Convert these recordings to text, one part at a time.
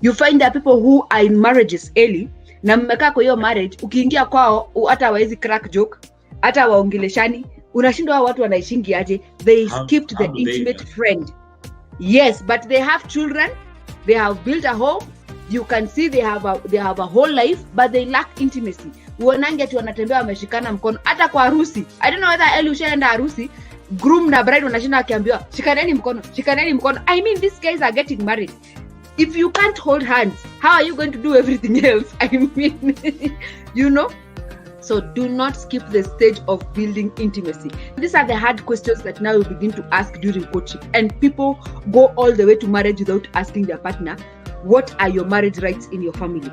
You find there are people who are in marriages early, na mmekaa kwa hiyo marriage, ukiingia kwao hata hawezi crack joke, hata waongeleshani, unashindwa watu wanaishingi aje. They skipped the intimate friend. Yes, but they have children, they have built a home. You can see they have a whole life, but they lack intimacy. Uonange tu wanatembea wameshikana mkono hata kwa harusi. I don't know whether Eli ushaenda harusi, groom na bride wanashinda akiambiwa shikaneni mkono, shikaneni mkono. I mean, these guys are getting married. If you can't hold hands, how are you going to do everything else? I mean, you know? So do not skip the stage of building intimacy. These are the hard questions that now you begin to ask during courtship. And people go all the way to marriage without asking their partner, what are your marriage rights in your family?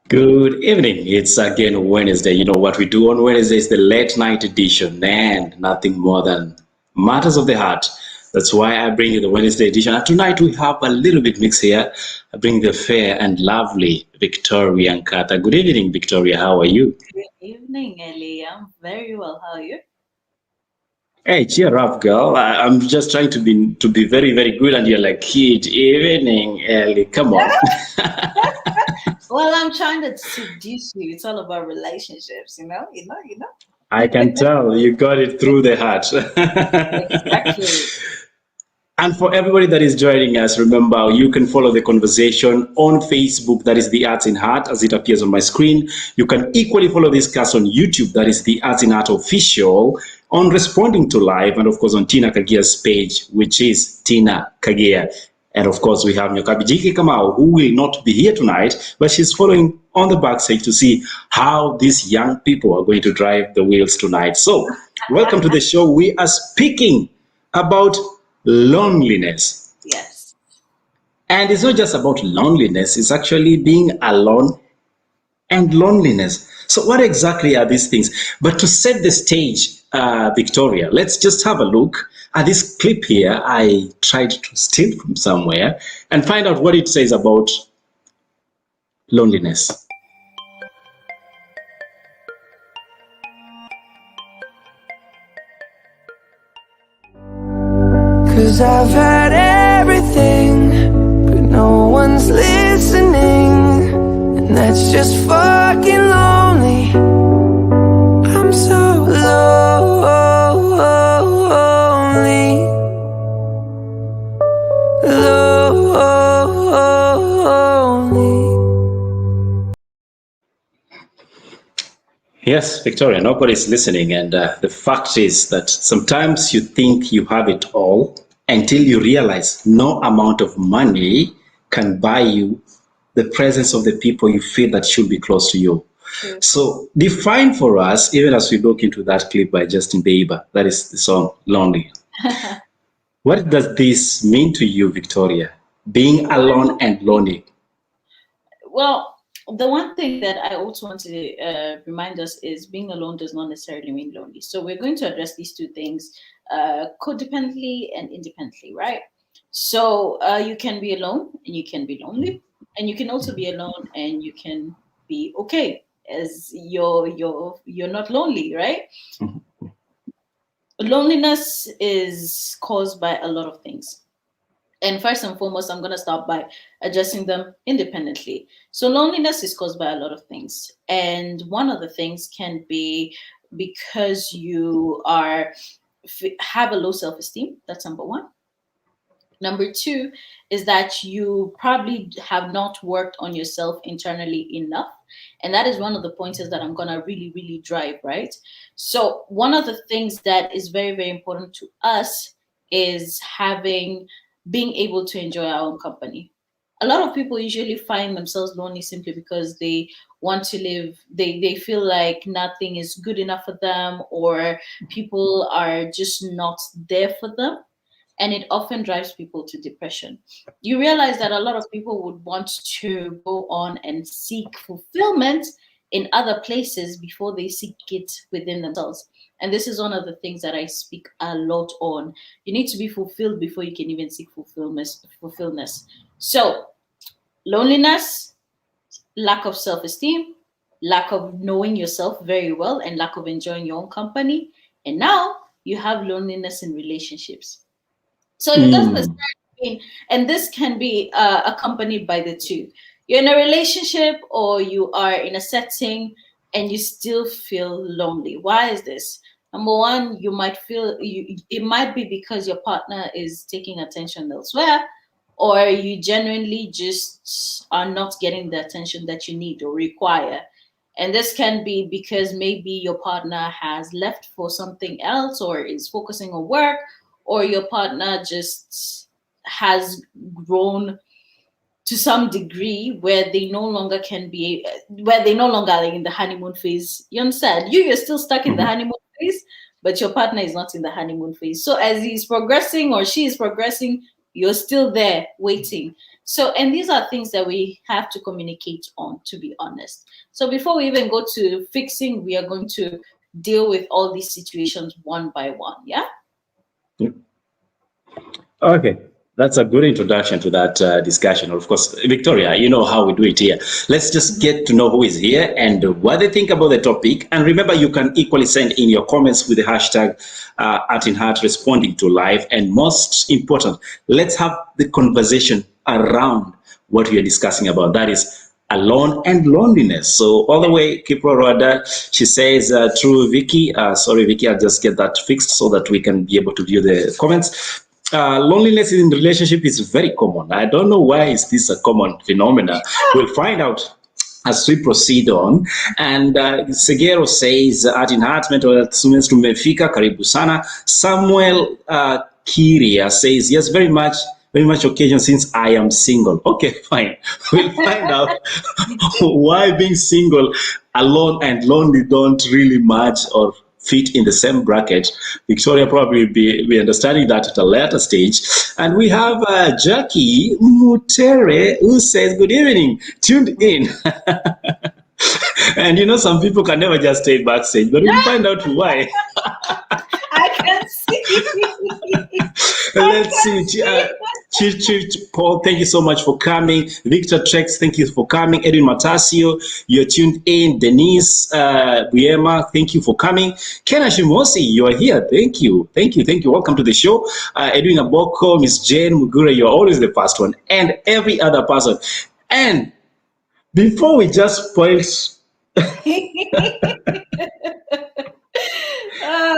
Good evening. It's again Wednesday. You know what we do on Wednesday is the late night edition and nothing more than matters of the heart. That's why I bring you the Wednesday edition. And tonight we have a little bit mix here. I bring the fair and lovely Victoria Nkatha. Good evening, Victoria. How are you? Good evening, Ellie. I'm very well. How are you? Hey, cheer up, girl. I'm just trying to be very, very good, and you're like, good evening, Ellie. Come on. Well, I'm trying to seduce you. It's all about relationships, you know. I can tell you got it through the heart. Exactly. And for everybody that is joining us, remember, you can follow the conversation on Facebook, that is The Arts in Heart, as it appears on my screen. You can equally follow this cast on YouTube, that is The Arts in Heart Official, on Responding to Live, and of course on Tina Kagia's page, which is Tina Kagia. And of course, we have Nyokabijiki Kamau, who will not be here tonight, but she's following on the backstage to see how these young people are going to drive the wheels tonight. So, welcome to the show. We are speaking about loneliness. Yes. And it's not just about loneliness, it's actually being alone and loneliness. So what exactly are these things? But to set the stage, Victoria, let's just have a look at this clip here. I tried to steal from somewhere and find out what it says about loneliness. Cause I've had everything, but no one's listening, and that's just fucking lonely. I'm so lonely, lonely. Yes, Victoria, nobody's listening, and the fact is that sometimes you think you have it all until you realize no amount of money can buy you the presence of the people you feel that should be close to you. True. So define for us, even as we look into that clip by Justin Beiber, that is the song Lonely. What does this mean to you, Victoria? Being alone and lonely. Well, the one thing that I also want to remind us is being alone does not necessarily mean lonely. So we're going to address these two things codependently and independently, right? So you can be alone and you can be lonely, and you can also be alone and you can be okay, as you're not lonely, right? Loneliness is caused by a lot of things. And first and foremost, I'm going to start by addressing them independently. So loneliness is caused by a lot of things. And one of the things can be because you have a low self-esteem. That's number one. Number two is that you probably have not worked on yourself internally enough. And that is one of the pointers that I'm going to really, really drive, right? So one of the things that is very, very important to us is being able to enjoy our own company. A lot of people usually find themselves lonely simply because they want to live, they feel like nothing is good enough for them, or people are just not there for them. And it often drives people to depression. You realize that a lot of people would want to go on and seek fulfillment in other places before they seek it within themselves. And this is one of the things that I speak a lot on. You need to be fulfilled before you can even seek fulfillment. So loneliness, lack of self-esteem, lack of knowing yourself very well, and lack of enjoying your own company. And now you have loneliness in relationships. So it doesn't necessarily mean, and this can be accompanied by the two. You're in a relationship or you are in a setting and you still feel lonely. Why is this? Number one, you might feel it might be because your partner is taking attention elsewhere, or you genuinely just are not getting the attention that you need or require. And this can be because maybe your partner has left for something else or is focusing on work, or your partner just has grown to some degree where they no longer are in the honeymoon phase. You understand? You're still stuck in the honeymoon phase, but your partner is not in the honeymoon phase. So as he's progressing or she is progressing, you're still there waiting. So, and these are things that we have to communicate on, to be honest. So before we even go to fixing, we are going to deal with all these situations one by one. Yeah? Okay, that's a good introduction to that discussion. Of course, Victoria, you know how we do it here. Let's just get to know who is here and what they think about the topic. And remember, you can equally send in your comments with the hashtag Art in Heart responding to live. And most important, let's have the conversation around what we are discussing about. That is alone and loneliness. So all the way, Kipro Rwada, she says, true, Vicky. Sorry, Vicky, I'll just get that fixed so that we can be able to view the comments. Loneliness in relationship is very common. I don't know why is this a common phenomena. We'll find out as we proceed on. And Segero says, Art in Heart, mental health students tumefika, karibu sana. Samuel Kiria says, yes, very much occasion since I am single. Okay, fine. We'll find out why being single, alone and lonely don't really match or fit in the same bracket. Victoria probably will be understanding that at a later stage. And we have Jackie Mutere who says, good evening, tuned in. And you know, some people can never just stay backstage, but we'll find out why. I can see. Let's see. Paul, thank you so much for coming. Victor Trex, thank you for coming. Edwin Matasio, you're tuned in. Denise Buema, thank you for coming. Ken Ashimosi, you are here. Thank you. Welcome to the show. Edwin Aboko, Miss Jane Mugure, you're always the first one. And every other person. And before we just spoil...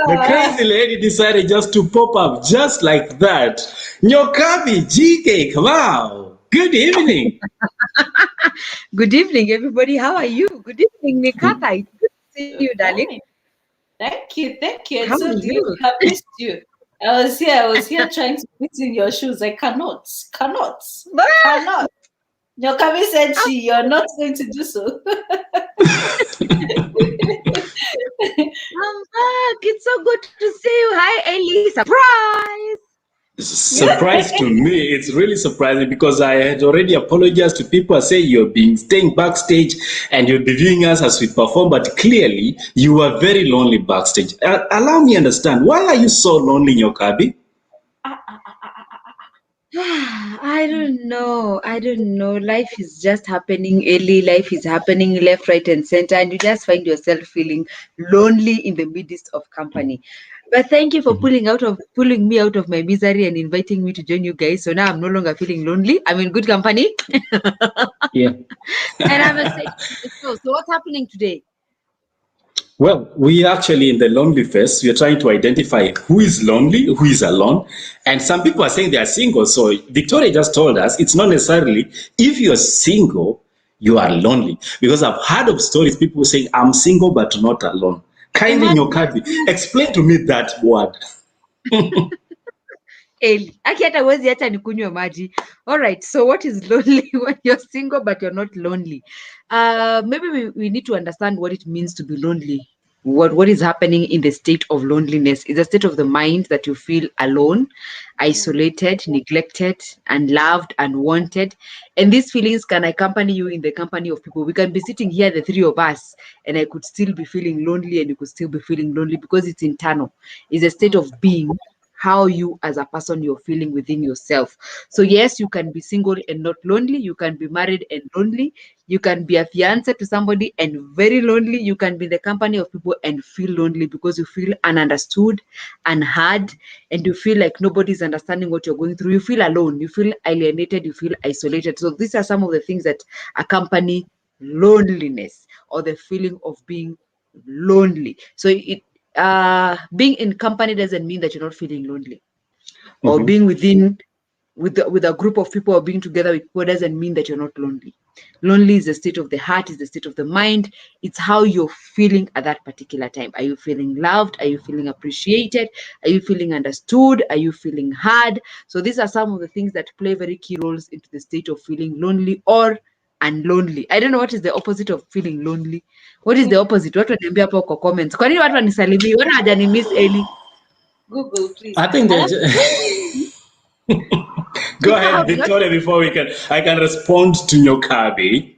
The crazy lady decided just to pop up just like that. Nyokabi, GK, Kamau. Good evening. Good evening, everybody. How are you? Good evening, Nkatha. It's good to see you, darling. Thank you. How are you? I missed you. I was here trying to fit in your shoes. I cannot. Nyokabi said you're not going to do so. I'm back. It's so good to see you. Hi, Ellie. Surprise! Surprise to me. It's really surprising because I had already apologized to people saying you've been staying backstage and you'll be viewing us as we perform, but clearly you are very lonely backstage. Allow me to understand, why are you so lonely, Nyokabi? I don't know. Life is just happening, Ellie. Life is happening left, right, and center, and you just find yourself feeling lonely in the midst of company. But thank you for pulling me out of my misery and inviting me to join you guys. So now I'm no longer feeling lonely. I'm in good company. Yeah. And I'm excited. So what's happening today? Well, we actually in the lonely phase, we are trying to identify who is lonely, who is alone. And some people are saying they are single. So Victoria just told us it's not necessarily if you're single, you are lonely. Because I've heard of stories, people saying, I'm single but not alone. Kindly, Nyokabi, explain to me that word. All right, so what is lonely when you're single but you're not lonely? Maybe we need to understand what it means to be lonely. What is happening in the state of loneliness is a state of the mind that you feel alone, isolated, neglected, unloved, unwanted. And these feelings can accompany you in the company of people. We can be sitting here, the three of us, and I could still be feeling lonely and you could still be feeling lonely because it's internal. It's a state of being how you as a person you're feeling within yourself. So yes, you can be single and not lonely. You can be married and lonely. You can be a fiance to somebody and very lonely. You can be in the company of people and feel lonely because you feel ununderstood, unheard, and you feel like nobody's understanding what you're going through. You feel alone. You feel alienated. You feel isolated. So these are some of the things that accompany loneliness or the feeling of being lonely. So being in company doesn't mean that you're not feeling lonely, or being within with a group of people or being together with people doesn't mean that you're not lonely. Lonely is the state of the heart, is the state of the mind. It's how you're feeling at that particular time. Are you feeling loved? Are you feeling appreciated? Are you feeling understood? Are you feeling heard? So these are some of the things that play very key roles into the state of feeling lonely or unlonely. I don't know what is the opposite of feeling lonely. What is the opposite? Watu waniambia hapo kwa comments. Kwa nini watu wanisalimii? Wana hajani miss Ellie? Google, please. I think they go ahead, Victoria, before I can respond to Nyokabi.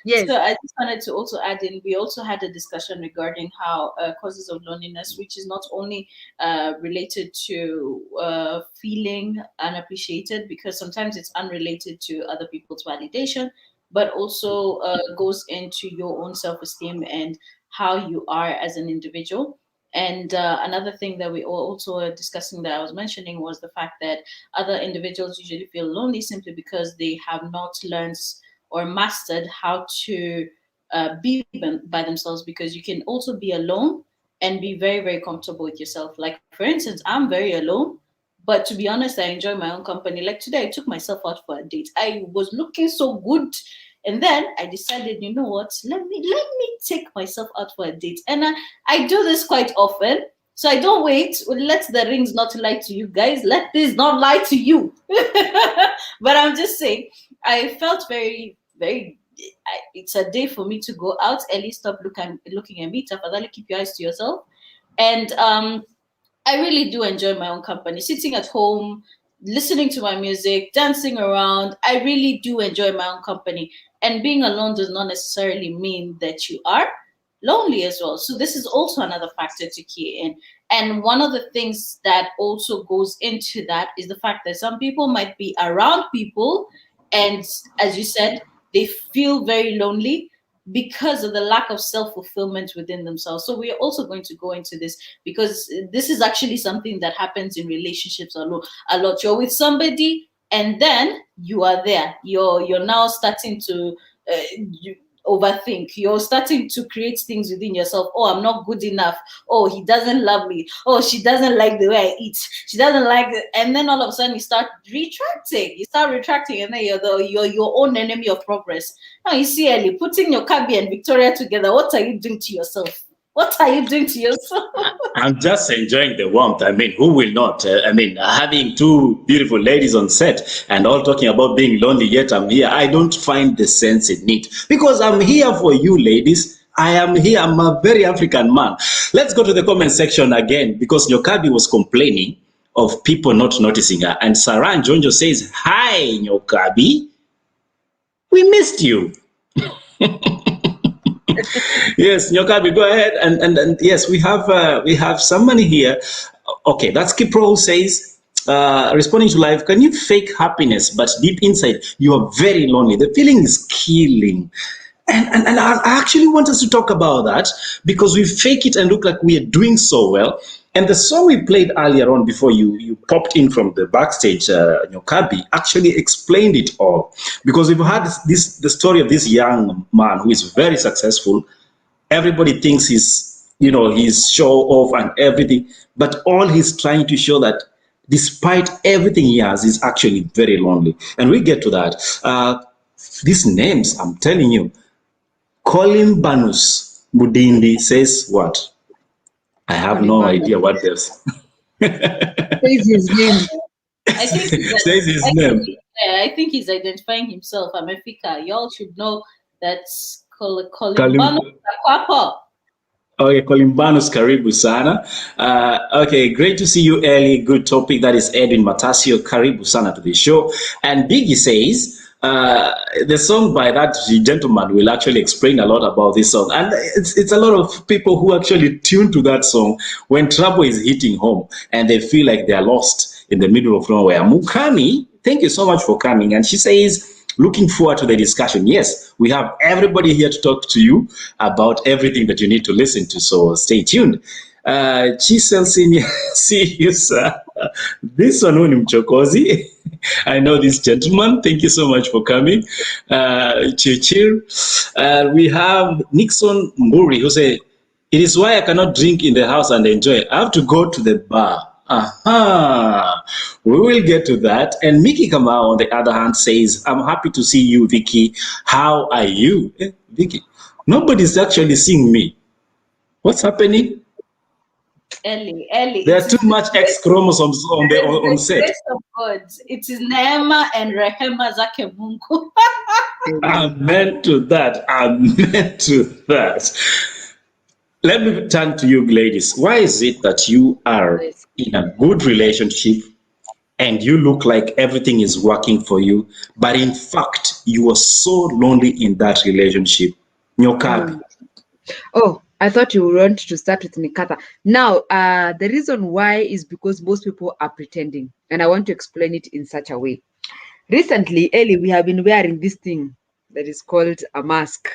Yes. So I just wanted to also add in, we also had a discussion regarding how causes of loneliness, which is not only related to feeling unappreciated, because sometimes it's unrelated to other people's validation, but also goes into your own self-esteem and how you are as an individual. And another thing that we also were discussing that I was mentioning was the fact that other individuals usually feel lonely simply because they have not learned or mastered how to be by themselves, because you can also be alone and be very, very comfortable with yourself. Like, for instance, I'm very alone, but to be honest, I enjoy my own company. Like today, I took myself out for a date. I was looking so good. And then I decided, you know what, let me take myself out for a date. And I do this quite often. So I don't wait. Let the rings not lie to you guys. Let this not lie to you. But I'm just saying, I felt very, very, it's a day for me to go out. Ellie, stop looking at me. Tafadhali, keep your eyes to yourself. And I really do enjoy my own company. Sitting at home, listening to my music, dancing around. I really do enjoy my own company. And being alone does not necessarily mean that you are lonely as well. So this is also another factor to key in. And one of the things that also goes into that is the fact that some people might be around people, and as you said, they feel very lonely because of the lack of self-fulfillment within themselves. So we are also going to go into this because this is actually something that happens in relationships a lot. You're with somebody and then you are there. You're now starting to overthink. You're starting to create things within yourself. Oh, I'm not good enough. Oh, he doesn't love me. Oh, she doesn't like the way I eat. She doesn't like it. And then all of a sudden you start retracting. And then you're your own enemy of progress. Now you see, Ellie, putting your Kagia and Victoria together, what are you doing to yourself? What are you doing to yourself? I'm just enjoying the warmth. I mean, who will not? Having two beautiful ladies on set and all talking about being lonely, yet I'm here. I don't find the sense in it because I'm here for you, ladies. I am here. I'm a very African man. Let's go to the comment section again because Nyokabi was complaining of people not noticing her. And Sarah Njonjo says, "Hi, Nyokabi. We missed you." Yes, Nyokabi, go ahead. And yes, we have somebody here. Okay, that's Kipro who says, responding to life, can you fake happiness, but deep inside, you are very lonely. The feeling is killing. And I actually want us to talk about that because we fake it and look like we are doing so well. And the song we played earlier on before you popped in from the backstage, Nyokabi, actually explained it all. Because we've had the story of this young man who is very successful. Everybody thinks he's show off and everything. But all he's trying to show that despite everything he has, he's actually very lonely. And we get to that. These names, I'm telling you, Colin Banus Mudindi says what? I have no idea what this. Says his name. I think Says his name. I think he's identifying himself. I'm Africa. Y'all should know that's Colin Banus. Okay, Kolimbanus Karibu Sana. Okay, great to see you, Ellie. Good topic. That is Edwin Matasio. Karibu Sana to the show. And Biggie says, The song by that gentleman will actually explain a lot about this song. And it's a lot of people who actually tune to that song when trouble is hitting home and they feel like they're lost in the middle of nowhere. Mukami, thank you so much for coming. And she says, looking forward to the discussion. Yes, we have everybody here to talk to you about everything that you need to listen to. So stay tuned. Chisel Senior, see you, sir. This one, Mchokozi. I know this gentleman. Thank you so much for coming. Chichir. We have Nixon Mburi who say, it is why I cannot drink in the house and enjoy. I have to go to the bar. Aha. We will get to that. And Mickey Kamau, on the other hand, says, I'm happy to see you, Vicky. How are you? Vicky, nobody's actually seeing me. What's happening? Ellie. There are too much X chromosomes on set. Grace of God. It is Neema and Rehema Zake Mungu. Amen to that. Amen to that. Let me turn to you, ladies. Why is it that you are in a good relationship and you look like everything is working for you, but in fact, you are so lonely in that relationship? Nyokabi. Oh, I thought you wanted to start with Nkatha. Now, the reason why is because most people are pretending, and I want to explain it in such a way. Recently, Ellie, we have been wearing this thing that is called a mask.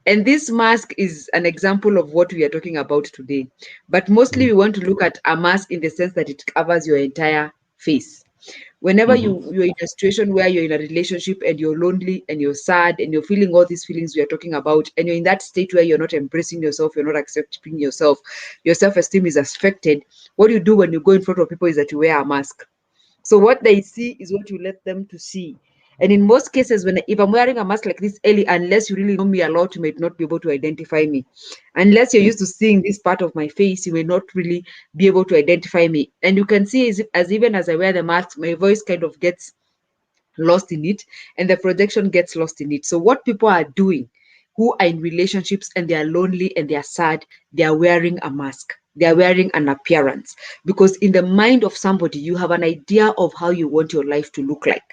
And this mask is an example of what we are talking about today. But mostly we want to look at a mask in the sense that it covers your entire face. Whenever you're in a situation where you're in a relationship and you're lonely and you're sad and you're feeling all these feelings we are talking about, and you're in that state where you're not embracing yourself, you're not accepting yourself, your self-esteem is affected, what you do when you go in front of people is that you wear a mask. So what they see is what you let them to see. And in most cases, if I'm wearing a mask like this, Ellie, unless you really know me a lot, you might not be able to identify me. Unless you're used to seeing this part of my face, you may not really be able to identify me. And you can see as even as I wear the mask, my voice kind of gets lost in it and the projection gets lost in it. So what people are doing who are in relationships and they are lonely and they are sad, they are wearing a mask. They are wearing an appearance, because in the mind of somebody, you have an idea of how you want your life to look like.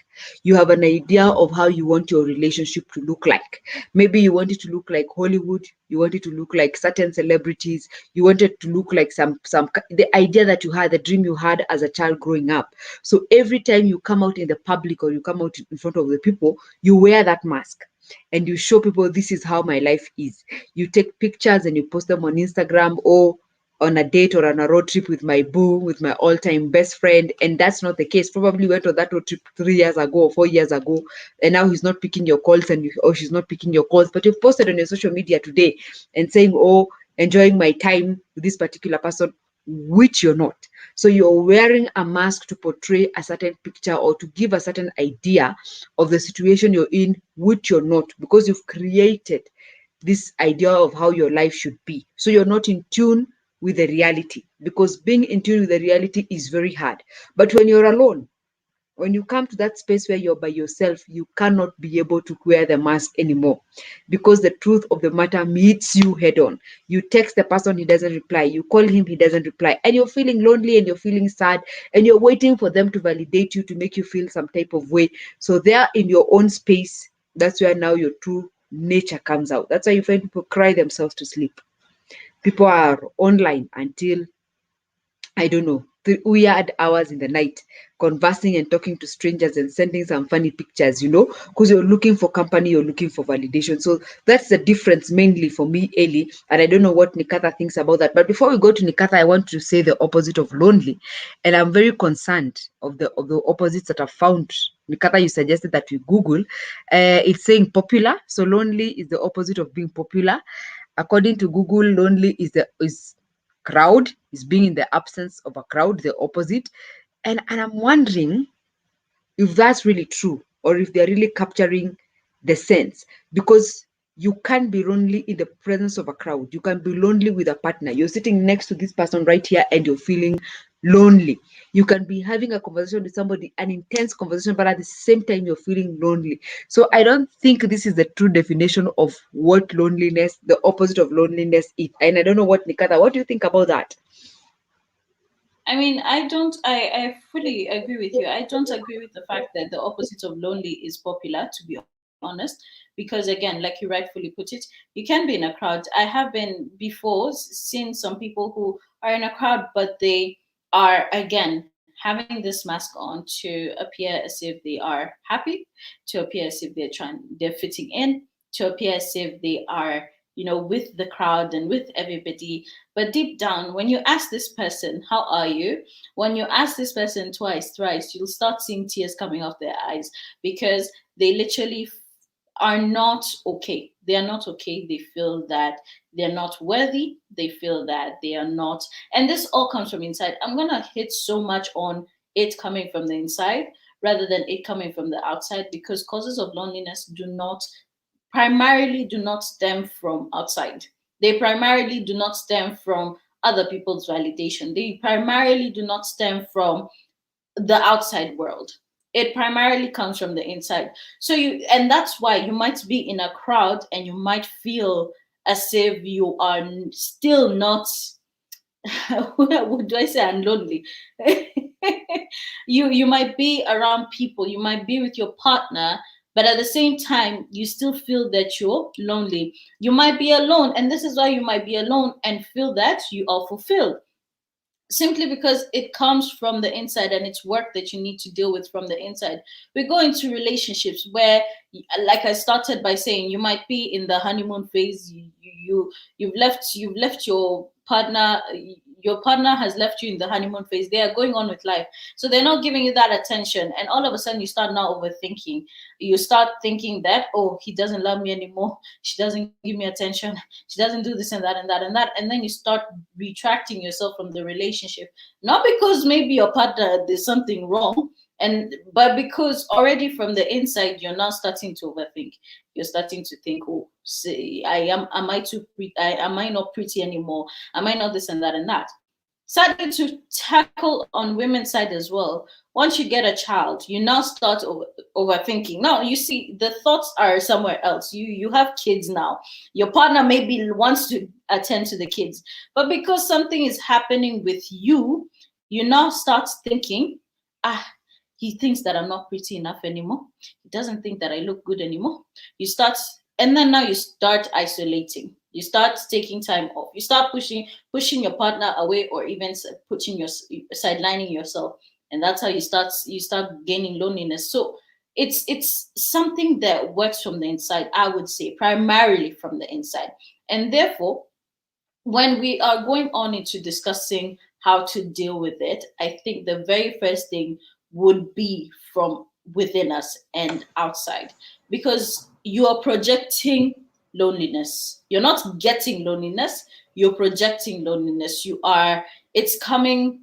You have an idea of how you want your relationship to look like. Maybe you want it to look like Hollywood. You want it to look like certain celebrities. You want it to look like the idea that you had, the dream you had as a child growing up. So every time you come out in the public or you come out in front of the people, you wear that mask. And you show people, this is how my life is. You take pictures and you post them on Instagram or on a date or on a road trip with my boo, with my all-time best friend. And that's not the case. Probably went on that road trip 3 years ago or 4 years ago, and now he's not picking your calls or she's not picking your calls. But you've posted on your social media today and saying, oh, enjoying my time with this particular person, which you're not. So you're wearing a mask to portray a certain picture or to give a certain idea of the situation you're in, which you're not, because you've created this idea of how your life should be. So you're not in tune with the reality, because being in tune with the reality is very hard. But when you're alone, when you come to that space where you're by yourself, you cannot be able to wear the mask anymore, because the truth of the matter meets you head on. You text the person, he doesn't reply. You call him, he doesn't reply. And you're feeling lonely and you're feeling sad and you're waiting for them to validate you, to make you feel some type of way. So they're in your own space. That's where now your true nature comes out. That's why you find people cry themselves to sleep. People are online until, I don't know, weird hours in the night, conversing and talking to strangers and sending some funny pictures, because you're looking for company, you're looking for validation. So that's the difference mainly for me, Ellie. And I don't know what Nkatha thinks about that. But before we go to Nkatha, I want to say the opposite of lonely. And I'm very concerned of the opposites that I've found. Nkatha, you suggested that we Google. It's saying popular. So lonely is the opposite of being popular. According to Google, lonely is crowd, is being in the absence of a crowd, the opposite. And I'm wondering if that's really true, or if they're really capturing the sense, because you can't be lonely in the presence of a crowd. You can be lonely with a partner. You're sitting next to this person right here and you're feeling lonely. You can be having a conversation with somebody, an intense conversation, but at the same time you're feeling lonely. So I don't think this is the true definition of what loneliness, the opposite of loneliness is. And I don't know what, Nkatha, what do you think about that? I mean, I fully agree with you. I don't agree with the fact that the opposite of lonely is popular, to be honest, because again, like you rightfully put it, you can be in a crowd. I have been before seen some people who are in a crowd, but they are again having this mask on to appear as if they are happy, to appear as if they're fitting in, to appear as if they are, with the crowd and with everybody. But deep down, when you ask this person, how are you? When you ask this person twice, thrice, you'll start seeing tears coming off their eyes, because they literally are not okay. They are not okay. They feel that they're not worthy. They feel that they are not. And this all comes from inside. I'm going to hit so much on it coming from the inside rather than it coming from the outside, because causes of loneliness primarily do not stem from outside. They primarily do not stem from other people's validation. They primarily do not stem from the outside world. It primarily comes from the inside. And that's why you might be in a crowd and you might feel as if you are still not, what do I say, I'm lonely. You might be around people, you might be with your partner, but at the same time, you still feel that you're lonely. You might be alone, and this is why you might be alone and feel that you are fulfilled. Simply because it comes from the inside and it's work that you need to deal with from the inside. We go into relationships where, like I started by saying, you might be in the honeymoon phase. You've left your partner. Your partner has left you in the honeymoon phase. They are going on with life, so they're not giving you that attention. And all of a sudden, you start now overthinking. You start thinking that, oh, he doesn't love me anymore. She doesn't give me attention. She doesn't do this and that and that and that. And then you start retracting yourself from the relationship, not because maybe your partner did something wrong, but because already from the inside you're now starting to overthink. You're starting to think, oh, say, am I not pretty anymore? Am I not this and that and that? Sadly, to tackle on women's side as well, once you get a child, you now start overthinking. Now you see the thoughts are somewhere else. You have kids now. Your partner maybe wants to attend to the kids, but because something is happening with you, you now start thinking, he thinks that I'm not pretty enough anymore. He doesn't think that I look good anymore. And then now you start isolating. You start taking time off. You start pushing your partner away, or even sidelining yourself. And that's how you start gaining loneliness. So it's something that works from the inside, I would say, primarily from the inside. And therefore, when we are going on into discussing how to deal with it, I think the very first thing would be from within us and outside, because you are projecting loneliness. You're not getting loneliness, you're projecting loneliness. It's coming,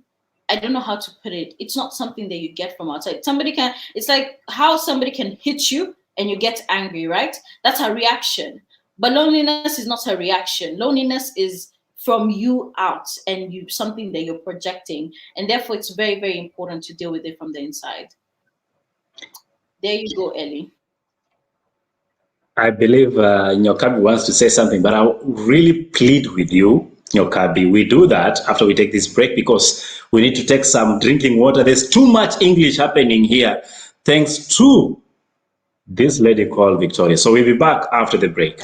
I don't know how to put it. It's not something that you get from outside. It's like how somebody can hit you and you get angry, right? That's a reaction. But loneliness is not a reaction. Loneliness is from you out, and something that you're projecting. And therefore, it's very, very important to deal with it from the inside. There you go, Ellie. I believe Nyokabi wants to say something, but I'll really plead with you, Nyokabi. We do that after we take this break because we need to take some drinking water. There's too much English happening here, thanks to this lady called Victoria. So we'll be back after the break.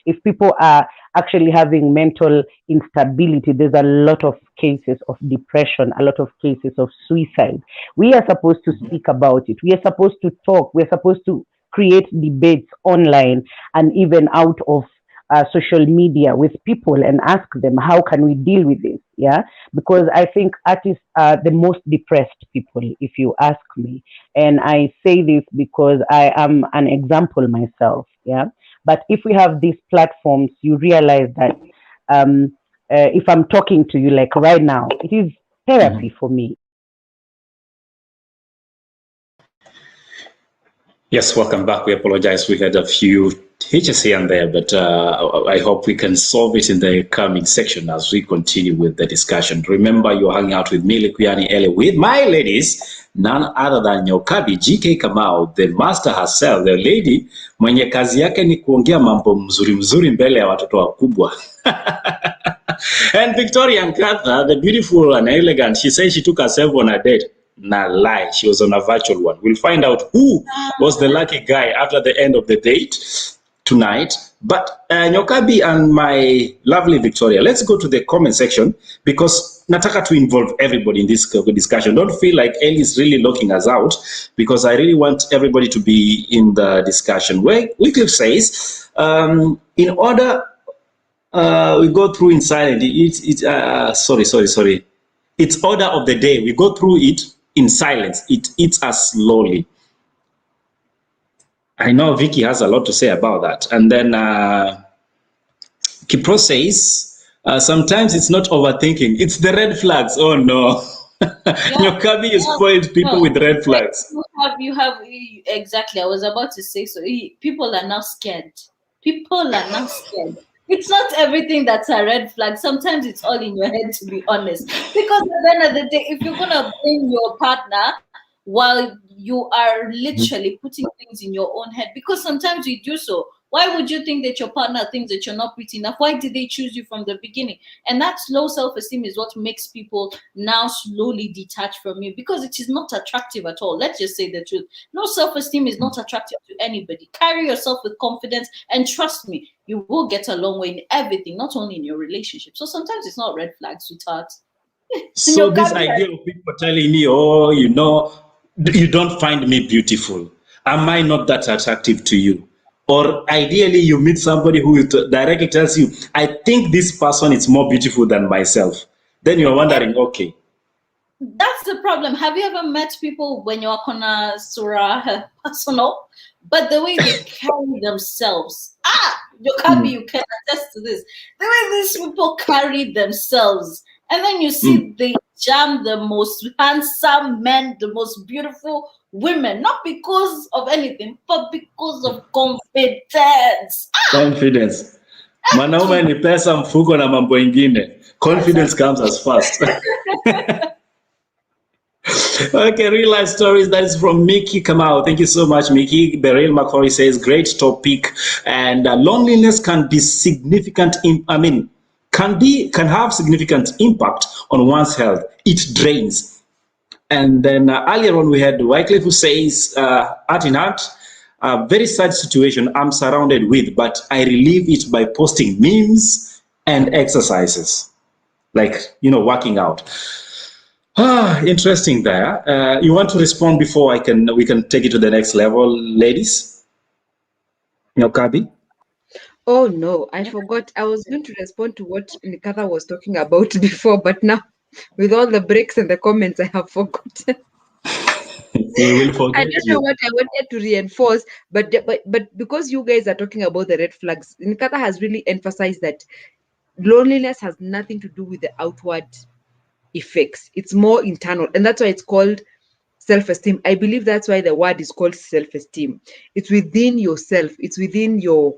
If people are actually having mental instability, there's a lot of cases of depression, a lot of cases of suicide. We are supposed to speak about it. We are supposed to talk. We're supposed to create debates online and even out of social media with people and ask them, how can we deal with this? Yeah, because I think artists are the most depressed people, if you ask me. And I say this because I am an example myself. Yeah, but if we have these platforms, you realize that if I'm talking to you like right now, it is therapy for me. Yes, welcome back. We apologize. We had a few hitches here and there, but I hope we can solve it in the coming section as we continue with the discussion. Remember, you're hanging out with me, Likuyani Ele, with my ladies, none other than Nyokabi, GK Kamau, the master herself, the lady mwenye kazi yake ni kuongea mambo mzuri mzuri mbele ya watoto wakubwa. And Victoria Nkatha, the beautiful and elegant, she says she took herself on a date. Nah, lie. She was on a virtual one. We'll find out who was the lucky guy after the end of the date tonight. But Nyokabi and my lovely Victoria, let's go to the comment section because nataka to involve everybody in this discussion. Don't feel like Ellie is really locking us out because I really want everybody to be in the discussion. Wycliffe says, in order, we go through in silence. Sorry. It's order of the day. We go through it in silence. It eats us slowly. I know Vicky has a lot to say about that. And then Kipro says, sometimes it's not overthinking. It's the red flags. Oh, no. Nyokabi is spoiled people with red flags. You have exactly. I was about to say so. People are now scared. It's not everything that's a red flag. Sometimes it's all in your head, to be honest. Because at the end of the day, if you're going to blame your partner while you are literally putting things in your own head, because sometimes we do so. Why would you think that your partner thinks that you're not pretty enough? Why did they choose you from the beginning? And that low self-esteem is what makes people now slowly detach from you because it is not attractive at all. Let's just say the truth. No self-esteem is not attractive to anybody. Carry yourself with confidence and trust me, you will get a long way in everything, not only in your relationship. So sometimes it's not red flags, sweetheart. So this idea of people telling me, oh, you don't find me beautiful. Am I not that attractive to you? Or ideally, you meet somebody who directly tells you, I think this person is more beautiful than myself. Then you're wondering, okay. That's the problem. Have you ever met people when you're on Surah personal? But the way they carry themselves, you can attest to this. The way these people carry themselves. And then you see they jam the most handsome men, the most beautiful women, not because of anything, but because of confidence. Confidence. Mwanaume ni pesa mfuko na mambo ingine. Confidence comes as fast. Okay, real life stories. That is from Mickey Kamau. Thank you so much, Mickey. Beryl McCory says, great topic. And loneliness can be significant. Can have significant impact on one's health. It drains. And then earlier on we had Wycliffe who says, art in art, a very sad situation I'm surrounded with, but I relieve it by posting memes and exercises, like, working out. Interesting there. You want to respond before we can take it to the next level, ladies? Kabi? Oh no, I forgot. I was going to respond to what Nkatha was talking about before, but now with all the breaks and the comments, I have forgotten. We will forget I don't know what I wanted to reinforce, but because you guys are talking about the red flags, Nkatha has really emphasized that loneliness has nothing to do with the outward effects. It's more internal, and that's why it's called self-esteem. I believe that's why the word is called self-esteem. It's within yourself. It's within your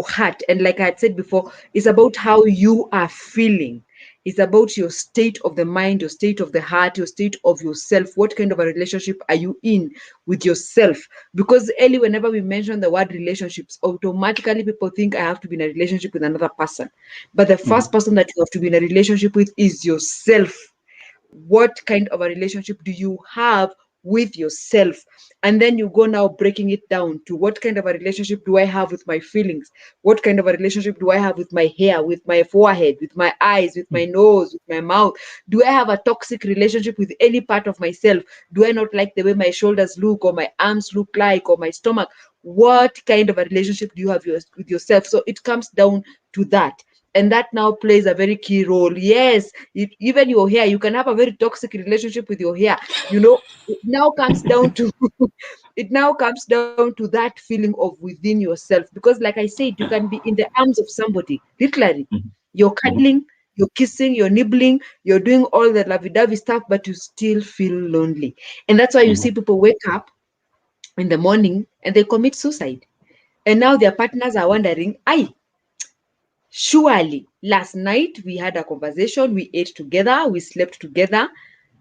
heart. And like I had said before, it's about how you are feeling. It's about your state of the mind, your state of the heart, your state of yourself. What kind of a relationship are you in with yourself? Because Ellie, whenever we mention the word relationships, automatically people think I have to be in a relationship with another person. But the first person that you have to be in a relationship with is yourself. What kind of a relationship do you have with yourself. And then you go now breaking it down to what kind of a relationship do I have with my feelings? What kind of a relationship do I have with my hair, with my forehead, with my eyes, with my nose, with my mouth? Do I have a toxic relationship with any part of myself? Do I not like the way my shoulders look, or my arms look like, or my stomach? What kind of a relationship do you have with yourself? So it comes down to that. And that now plays a very key role. Yes, even your hair, you can have a very toxic relationship with your hair. It now comes down to it now comes down to that feeling of within yourself. Because, like I said, you can be in the arms of somebody, literally. You're cuddling, you're kissing, you're nibbling, you're doing all the lovey-dovey stuff, but you still feel lonely. And that's why you see people wake up in the morning and they commit suicide. And now their partners are wondering, surely last night we had a conversation, we ate together, we slept together.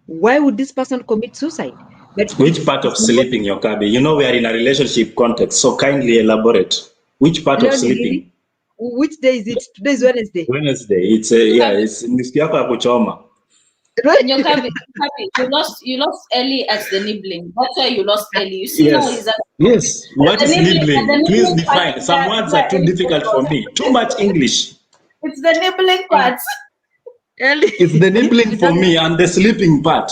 Why would this person commit suicide? But Which part of sleeping, Yokabi? We are in a relationship context, so kindly elaborate. Which part of sleeping? Which day is it? Today is Wednesday. Wednesday. It's siku yako ya kuchoma. And you lost early at the nibbling. That's why you lost early. You see now is that Yes. What is nibbling? Please nibbling define. Some words are too difficult for me. Too much English. It's the nibbling part. It's the nibbling for me and the sleeping part.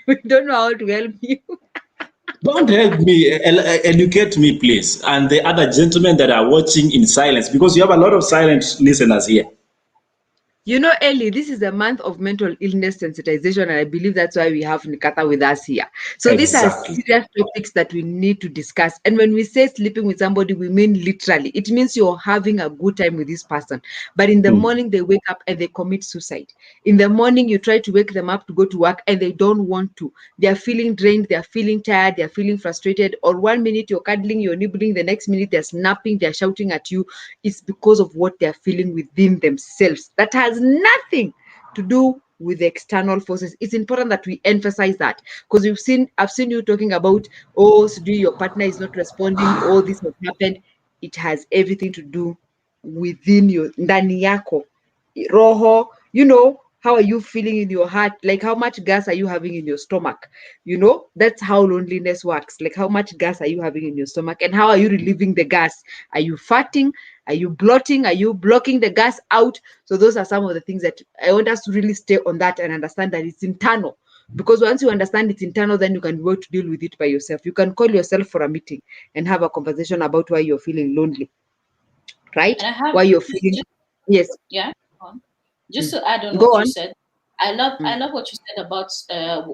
We don't know how to help you. Don't help me, educate me, please. And the other gentlemen that are watching in silence, because you have a lot of silent listeners here. Ellie, this is a month of mental illness sensitization, and I believe that's why we have Nkatha with us here. So These are serious topics that we need to discuss. And when we say sleeping with somebody, we mean literally. It means you're having a good time with this person. But in the morning, they wake up and they commit suicide. In the morning, you try to wake them up to go to work and they don't want to. They're feeling drained, they're feeling tired, they're feeling frustrated. Or 1 minute you're cuddling, you're nibbling, the next minute they're snapping, they're shouting at you. It's because of what they're feeling within themselves. That has nothing to do with the external forces. It's important that we emphasize that, because I've seen you talking about, your partner is not responding, this has happened. It has everything to do within you, ndani yako, roho. How are you feeling in your heart? Like, how much gas are you having in your stomach? That's how loneliness works. Like, how much gas are you having in your stomach, and how are you relieving the gas? Are you farting? Are you blotting? Are you blocking the gas out? So those are some of the things that I want us to really stay on that and understand that it's internal. Because once you understand it's internal, then you can be able to deal with it by yourself. You can call yourself for a meeting and have a conversation about why you're feeling lonely, right? Why you're feeling, yes. Yeah. Just to add on Go what on. you said, I love what you said about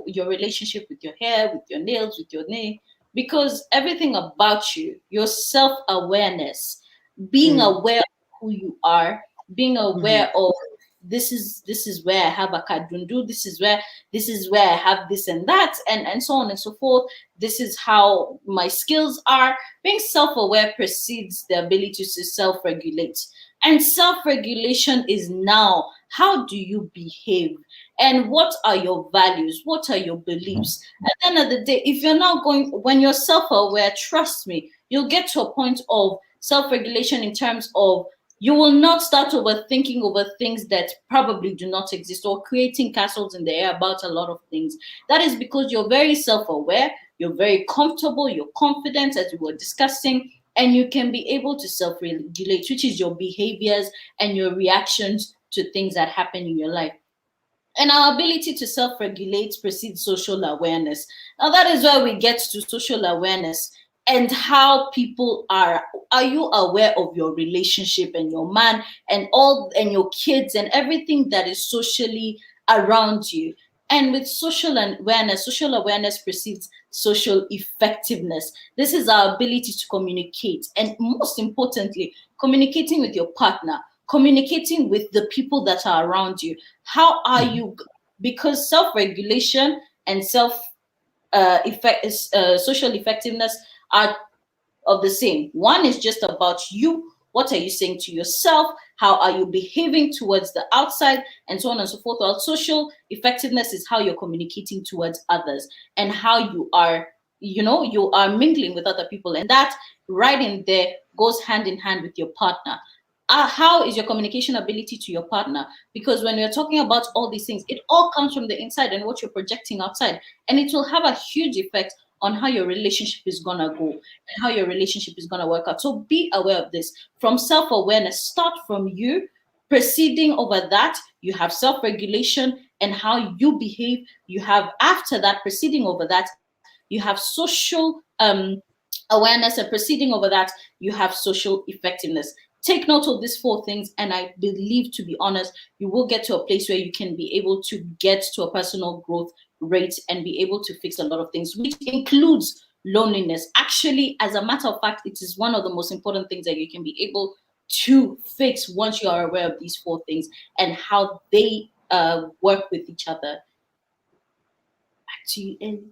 your relationship with your hair, with your nails, with your nail, because everything about you, your self-awareness, being aware of who you are, being aware of this is where I have a kadundu, this is where I have this and that, and so on and so forth. This is how my skills are. Being self-aware precedes the ability to self-regulate. And self-regulation is now, how do you behave? And what are your values? What are your beliefs? At the end of the day, if you're not when you're self-aware, trust me, you'll get to a point of self-regulation in terms of you will not start overthinking over things that probably do not exist, or creating castles in the air about a lot of things. That is because you're very self-aware, you're very comfortable, you're confident, as we were discussing, and you can be able to self-regulate, which is your behaviors and your reactions to things that happen in your life. And our ability to self-regulate precedes social awareness. Now, that is where we get to social awareness and how people are. Are you aware of your relationship and your man and your kids and everything that is socially around you? And with social awareness precedes social effectiveness. This is our ability to communicate, and most importantly, communicating with your partner, communicating with the people that are around you. How are you? Because self-regulation and social effectiveness are of the same. One is just about you. What are you saying to yourself? How are you behaving towards the outside? And so on and so forth. While social effectiveness is how you're communicating towards others and how you are, mingling with other people. And that right in there goes hand in hand with your partner. how is your communication ability to your partner? Because when you're talking about all these things, it all comes from the inside and what you're projecting outside. And it will have a huge effect on how your relationship is going to go and how your relationship is going to work out. So be aware of this. From self-awareness, start from you. Proceeding over that, you have self-regulation and how you behave. You have, after that, proceeding over that, you have social awareness, and proceeding over that, you have social effectiveness. Take note of these 4 things, and I believe, to be honest, you will get to a place where you can be able to get to a personal growth rate and be able to fix a lot of things, which includes loneliness. Actually, as a matter of fact, it is one of the most important things that you can be able to fix once you are aware of these 4 things and how they work with each other. Back to you, Ellie.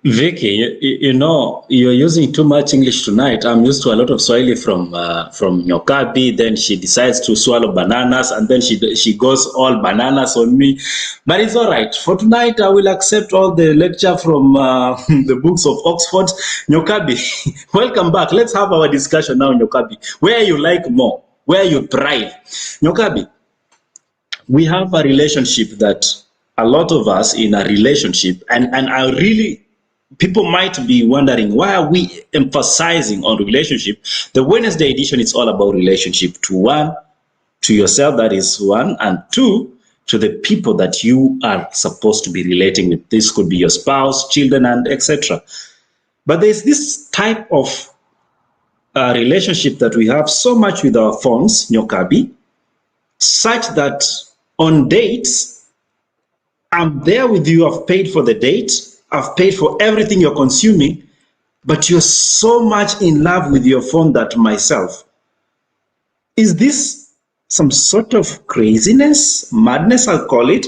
Vicky, you know, you're using too much English tonight. I'm used to a lot of Swahili from Nyokabi. Then she decides to swallow bananas, and then she goes all bananas on me. But it's all right. For tonight, I will accept all the lecture from the books of Oxford. Nyokabi, welcome back. Let's have our discussion now, Nyokabi. Where you like more, where you thrive. Nyokabi, we have a relationship that a lot of us in a relationship, and I really, people might be wondering, why are we emphasizing on relationship? The Wednesday edition is all about relationship. To 1, to yourself, that is 1, and 2, to the people that you are supposed to be relating with. This could be your spouse, children, and etc. But there's this type of relationship that we have so much with our phones, Nyokabi, such that on dates, I'm there with you, I've paid for the date, I've paid for everything you're consuming, but you're so much in love with your phone that myself. Is this some sort of craziness, madness, I'll call it?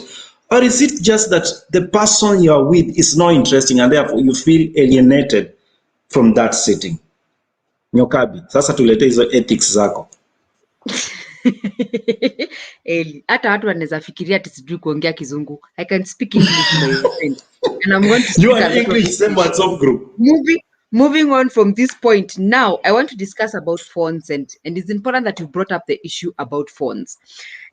Or is it just that the person you're with is not interesting and therefore you feel alienated from that setting? Nyokabi, sasa tulete hizo ethics zako. Eli, hata watu wanaweza fikiria ati sijui kuongea Kizungu. I can speak English, my friend. And I'm going to speak You a are lot of English, same English. WhatsApp group. Moving on from this point, now I want to discuss about phones, and it's important that you brought up the issue about phones.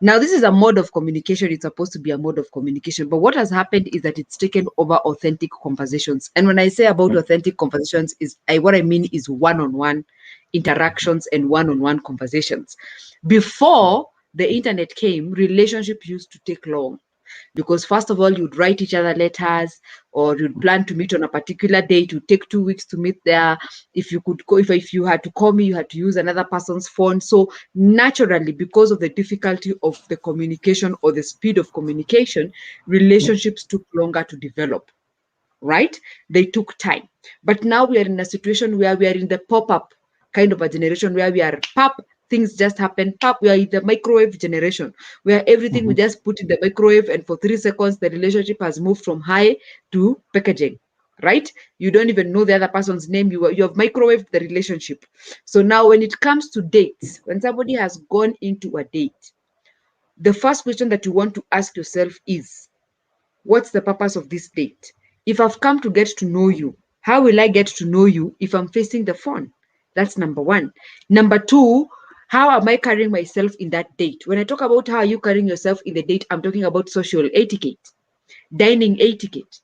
Now, this is a mode of communication. It's supposed to be a mode of communication, but what has happened is that it's taken over authentic conversations. And when I say about authentic conversations, what I mean is one-on-one interactions and one-on-one conversations. Before the internet came, relationship used to take long. Because first of all, you'd write each other letters, or you'd plan to meet on a particular date. It would take 2 weeks to meet there. If you could go, if you had to call me, you had to use another person's phone. So naturally, because of the difficulty of the communication or the speed of communication, relationships took longer to develop. Right? They took time. But now we are in a situation where we are in the pop-up kind of a generation where we are pop. Things just happen. We are in the microwave generation where everything we just put in the microwave, and for 3 seconds, the relationship has moved from high to packaging, right? You don't even know the other person's name. You have microwaved the relationship. So now when it comes to dates, when somebody has gone into a date, the first question that you want to ask yourself is, what's the purpose of this date? If I've come to get to know you, how will I get to know you if I'm facing the phone? That's number 1. Number 2, how am I carrying myself in that date? When I talk about how are you carrying yourself in the date, I'm talking about social etiquette, dining etiquette,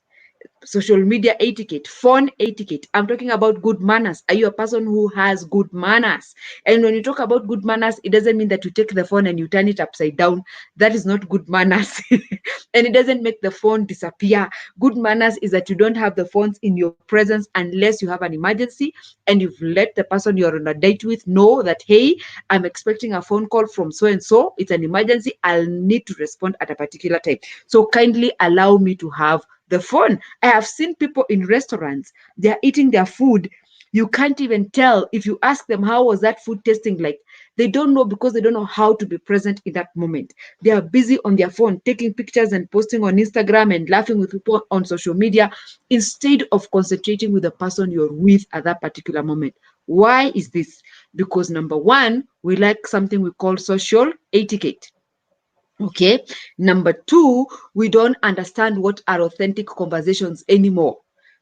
social media etiquette, phone etiquette. I'm talking about good manners. Are you a person who has good manners? And when you talk about good manners, it doesn't mean that you take the phone and you turn it upside down. That is not good manners. And it doesn't make the phone disappear. Good manners is that you don't have the phones in your presence unless you have an emergency and you've let the person you're on a date with know that, hey, I'm expecting a phone call from so-and-so. It's an emergency. I'll need to respond at a particular time. So kindly allow me to have the phone. I have seen people in restaurants, they're eating their food. You can't even tell. If you ask them, how was that food tasting like? They don't know, because they don't know how to be present in that moment. They are busy on their phone, taking pictures and posting on Instagram and laughing with people on social media, instead of concentrating with the person you're with at that particular moment. Why is this? Because number 1, we like something we call social etiquette. Okay. Number 2, we don't understand what are authentic conversations anymore.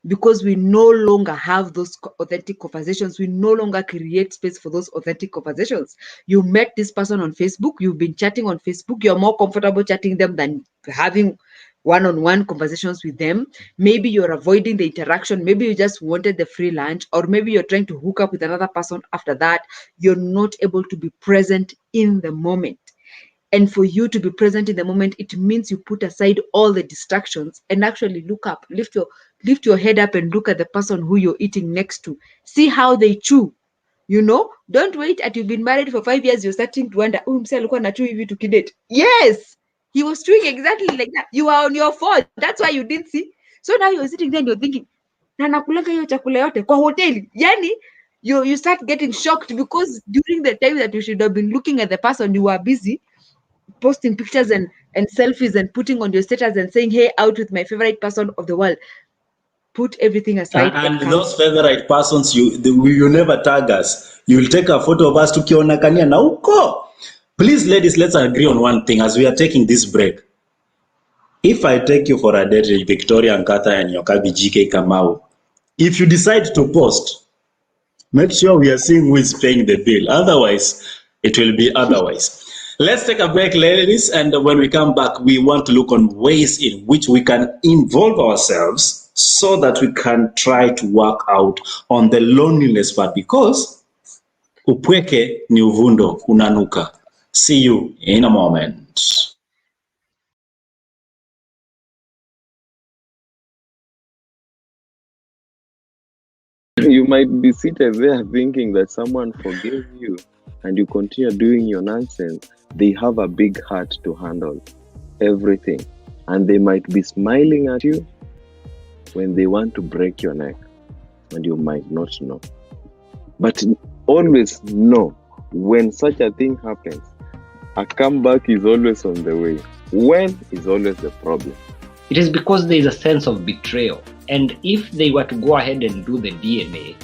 because we no longer have those authentic conversations. We no longer create space for those authentic conversations. You met this person on Facebook, you've been chatting on Facebook, you're more comfortable chatting them than having one-on-one conversations with them. Maybe you're avoiding the interaction, maybe you just wanted the free lunch, or maybe you're trying to hook up with another person after that. You're not able to be present in the moment. And for you to be present in the moment, it means you put aside all the distractions and actually look up, lift your head up and look at the person who you're eating next to. See how they chew. You know, don't wait at you've been married for 5 years, you're starting to wonder, oh, mse alikuwa anachew hivi tukidate. Yes, he was chewing exactly like that. You are on your phone. That's why you didn't see. So now you're sitting there and you're thinking, na nakulanga hiyo chakula yote kwa hoteli. Yani, you start getting shocked because during the time that you should have been looking at the person, you were busy posting pictures and selfies and putting on your status and saying, hey, out with my favorite person of the world. Put everything aside. And those favorite persons, you never tag us. You will take a photo of us tukionekania na uko. Please, ladies, let's agree on one thing as we are taking this break. If I take you for a date, Victoria, Nkatha, and Nyokabi, GK, Kamau, if you decide to post, make sure we are seeing who is paying the bill. Otherwise, it will be otherwise. Let's take a break, ladies, and when we come back, we want to look on ways in which we can involve ourselves so that we can try to work out on the loneliness part, because upweke ni uvundo unanuka. See you in a moment. You might be seated there thinking that someone forgave you and you continue doing your nonsense. They have a big heart to handle everything, and they might be smiling at you when they want to break your neck, and you might not know. But always know, when such a thing happens, a comeback is always on the way. When is always the problem. It is because there is a sense of betrayal. And if they were to go ahead and do the DNA,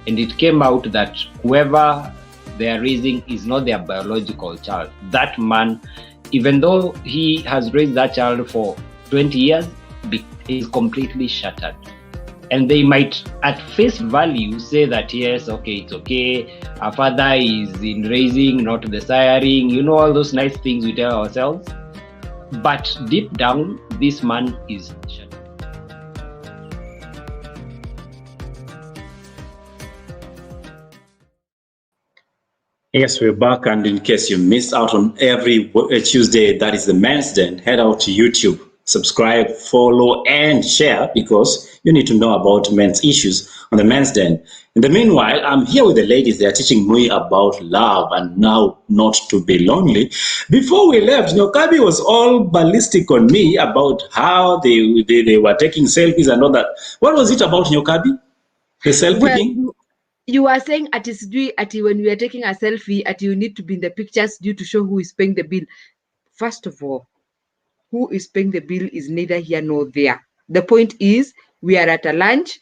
and it came out that whoever they are raising is not their biological child, that man, even though he has raised that child for 20 years, is completely shattered. And they might, at face value, say that, yes, okay, it's okay, our father is in raising, not the siring, you know, all those nice things we tell ourselves. But deep down, this man is shattered. Yes, we're back, and in case you missed out on every Tuesday, that is the Men's Den, head out to YouTube, subscribe, follow, and share, because you need to know about men's issues on the Men's Den. In the meanwhile, I'm here with the ladies. They are teaching me about love and now not to be lonely. Before we left, Nyokabi was all ballistic on me about how they were taking selfies and all that. What was it about, Nyokabi? The selfie thing? You are saying at when we are taking a selfie, you need to be in the pictures due to show who is paying the bill. First of all, who is paying the bill is neither here nor there. The point is, we are at a lunch.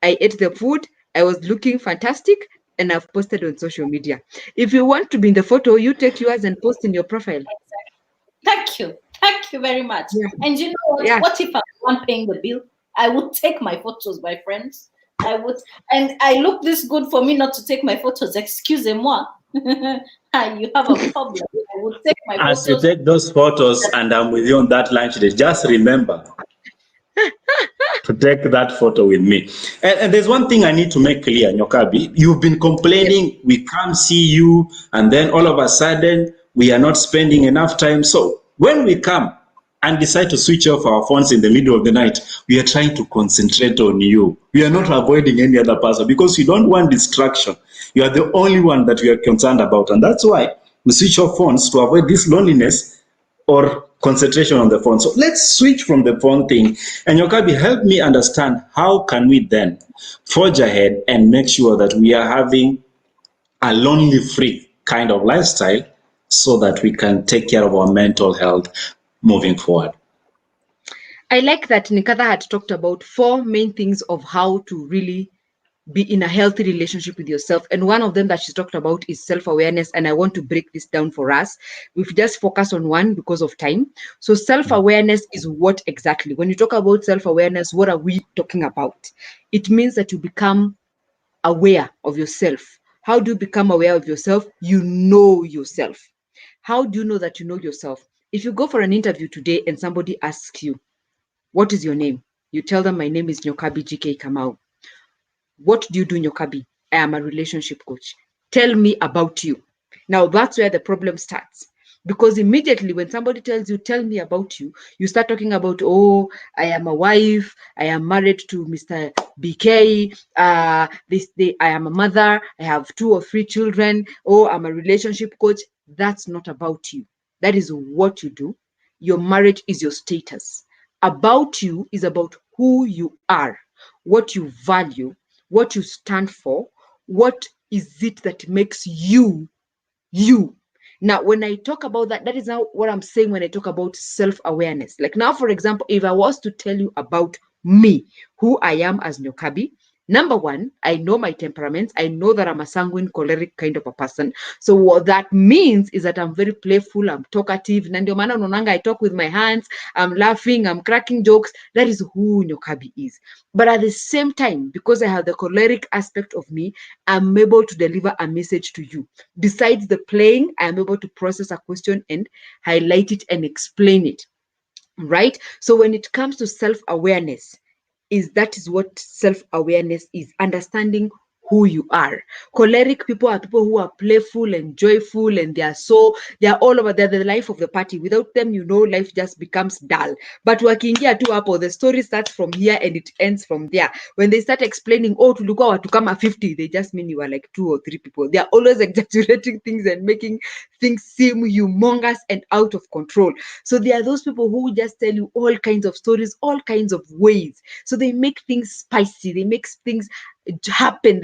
I ate the food. I was looking fantastic, and I've posted on social media. If you want to be in the photo, you take yours and post in your profile. Thank you very much. Yeah. And you know what? Yeah. What if I'm not paying the bill? I would take my photos, my friends. I would, and I look this good for me not to take my photos. Excusez-moi. You have a problem. I would take my photos. As you take those photos and I'm with you on that lunch day, just remember to take that photo with me. And there's one thing I need to make clear, Nyokabi. You've been complaining, we can't see you, and then all of a sudden, we are not spending enough time. So when we come and decide to switch off our phones in the middle of the night, we are trying to concentrate on you. We are not avoiding any other person because you don't want distraction. You are the only one that we are concerned about. And that's why we switch off phones, to avoid this loneliness or concentration on the phone. So let's switch from the phone thing. And Nyokabi, help me understand, how can we then forge ahead and make sure that we are having a lonely-free kind of lifestyle so that we can take care of our mental health moving forward? I like that Nkatha had talked about 4 main things of how to really be in a healthy relationship with yourself. And one of them that she talked about is self-awareness. And I want to break this down for us. We've just focused on one because of time. So self-awareness is what exactly? When you talk about self-awareness, what are we talking about? It means that you become aware of yourself. How do you become aware of yourself? You know yourself. How do you know that you know yourself? If you go for an interview today and somebody asks you, what is your name? You tell them, my name is Nyokabi GK Kamau. What do you do, Nyokabi? I am a relationship coach. Tell me about you. Now that's where the problem starts. Because immediately when somebody tells you, tell me about you, you start talking about, oh, I am a wife, I am married to Mr. BK, I am a mother, I have 2 or 3 children, oh, I'm a relationship coach. That's not about you. That is what you do. Your marriage is your status. About you is about who you are, what you value, what you stand for, what is it that makes you, you. Now, when I talk about that, that is now what I'm saying when I talk about self-awareness. Like now, for example, if I was to tell you about me, who I am as Nyokabi, number one, I know my temperaments. I know that I'm a sanguine, choleric kind of a person. So what that means is that I'm very playful, I'm talkative. Nandio maana unaonanga I talk with my hands, I'm laughing, I'm cracking jokes. That is who Nyokabi is. But at the same time, because I have the choleric aspect of me, I'm able to deliver a message to you. Besides the playing, I'm able to process a question and highlight it and explain it. Right? So when it comes to self-awareness, that is what self-awareness is, understanding who you are. Choleric people are people who are playful and joyful, and they are all over. They're the life of the party. Without them, life just becomes dull. But wakiingia tu hapo, the story starts from here and it ends from there. When they start explaining, oh, tulikuwa watu kama 50, they just mean you are like 2 or 3 people. They are always exaggerating things and making things seem humongous and out of control. So there are those people who just tell you all kinds of stories, all kinds of ways. So they make things spicy, they make things happen,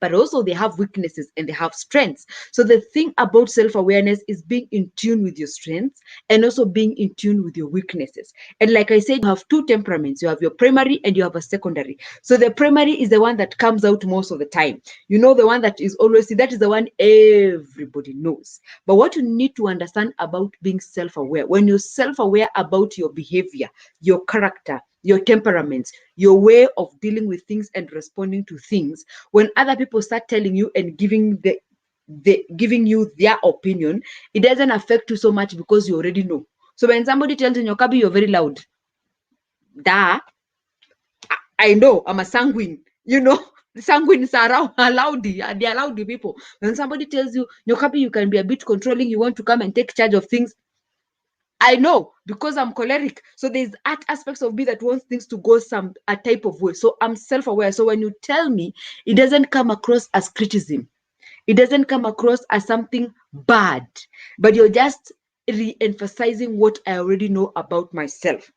but also they have weaknesses and they have strengths. So the thing about self-awareness is being in tune with your strengths and also being in tune with your weaknesses. And like I said, you have 2 temperaments. You have your primary and you have a secondary. So the primary is the one that comes out most of the time. The one that is always, that is the one everybody knows. But what you need to understand about being self-aware, when you're self-aware about your behavior, your character, your temperaments, your way of dealing with things and responding to things, when other people start telling you and giving you their opinion, it doesn't affect you so much because you already know. So when somebody tells you, Nyokabi, you're very loud, I know, I'm a sanguine, the sanguines are loudy, they are loudy people. When somebody tells you, Nyokabi, you can be a bit controlling, you want to come and take charge of things, I know, because I'm choleric. So there's aspects of me that wants things to go a type of way. So I'm self-aware. So when you tell me, it doesn't come across as criticism. It doesn't come across as something bad, but you're just re-emphasizing what I already know about myself.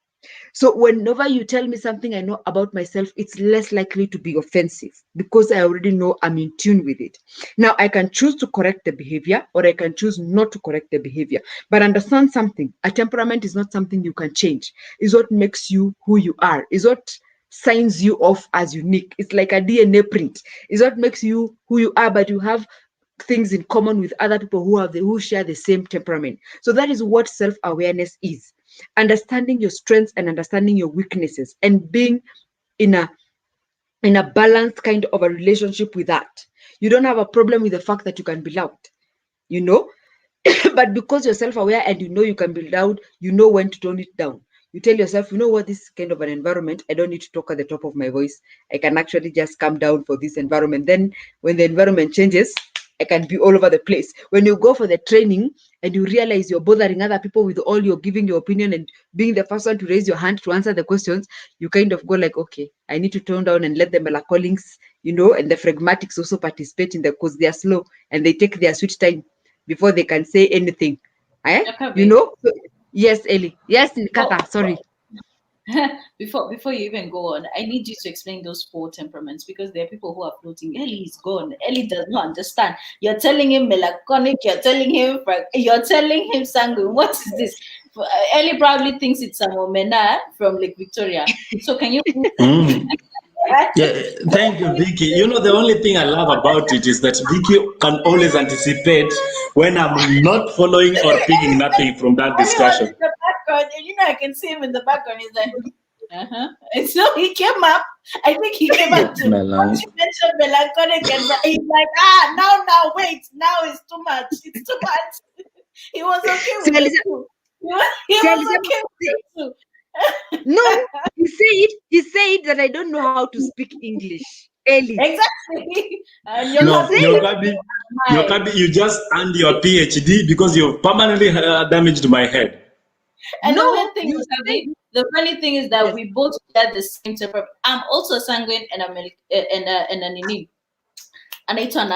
So whenever you tell me something I know about myself, it's less likely to be offensive because I already know I'm in tune with it. Now, I can choose to correct the behavior or I can choose not to correct the behavior. But understand something, a temperament is not something you can change. It's what makes you who you are. It's what signs you off as unique. It's like a DNA print. It's what makes you who you are, but you have things in common with other people who share the same temperament. So that is what self-awareness is. Understanding your strengths and understanding your weaknesses and being in a balanced kind of a relationship with that. You don't have a problem with the fact that you can be loud, but because you're self-aware and you can be loud, you know when to tone it down. You tell yourself, what, this is kind of an environment, I don't need to talk at the top of my voice. I can actually just calm down for this environment. Then when the environment changes, I can be all over the place. When you go for the training and you realize you're bothering other people with all you're giving your opinion and being the first one to raise your hand to answer the questions, you kind of go like, okay, I need to tone down and let the melancholics, and the phlegmatics also participate in because they are slow and they take their sweet time before they can say anything. So, yes, Ellie. Yes, Nkatha, sorry. Before you even go on, I need you to explain those 4 temperaments because there are people who are floating. Ellie is gone. Ellie does not understand. You're telling him melancholic. You're telling him sanguine. What is this? Ellie probably thinks it's some omena from Lake Victoria. So can you? Yeah, thank you, Vicky. You know, the only thing I love about it is that Vicky can always anticipate when I'm not following or picking nothing from that Only was discussion. in the background, and I can see him in the background. He's like, And so he came up. I think he came up to once you mentioned melancholic, and he's like, now, wait, now it's too much. It's too much. He was okay with it too. He was okay with it too. No, he said that I don't know how to speak English. Ellie. Exactly. And Yokabi, you just earned your PhD because you've permanently damaged my head. And the funny thing is that we both share the same temperament. I'm also sanguine and I'm a nini. And it's an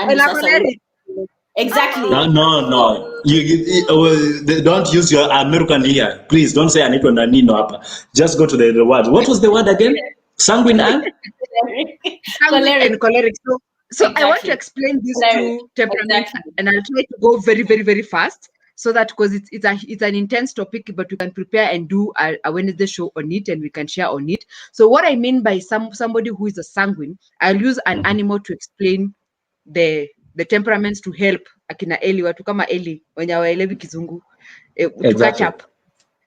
exactly. No. You don't use your American here. Please don't say Anito Nanino Apa. Just go to the word. What was the word again? Sanguine and? Sanguine and choleric. So exactly. I want to explain these two temperaments, and I'll try to go very, very, very fast, so that because it's an intense topic, but we can prepare and do a Wednesday show on it, and we can share on it. So what I mean by somebody who is a sanguine, I'll use an animal to explain the temperaments to help akina Eli, watu kama Eli wenye waelewi kizungu to catch up,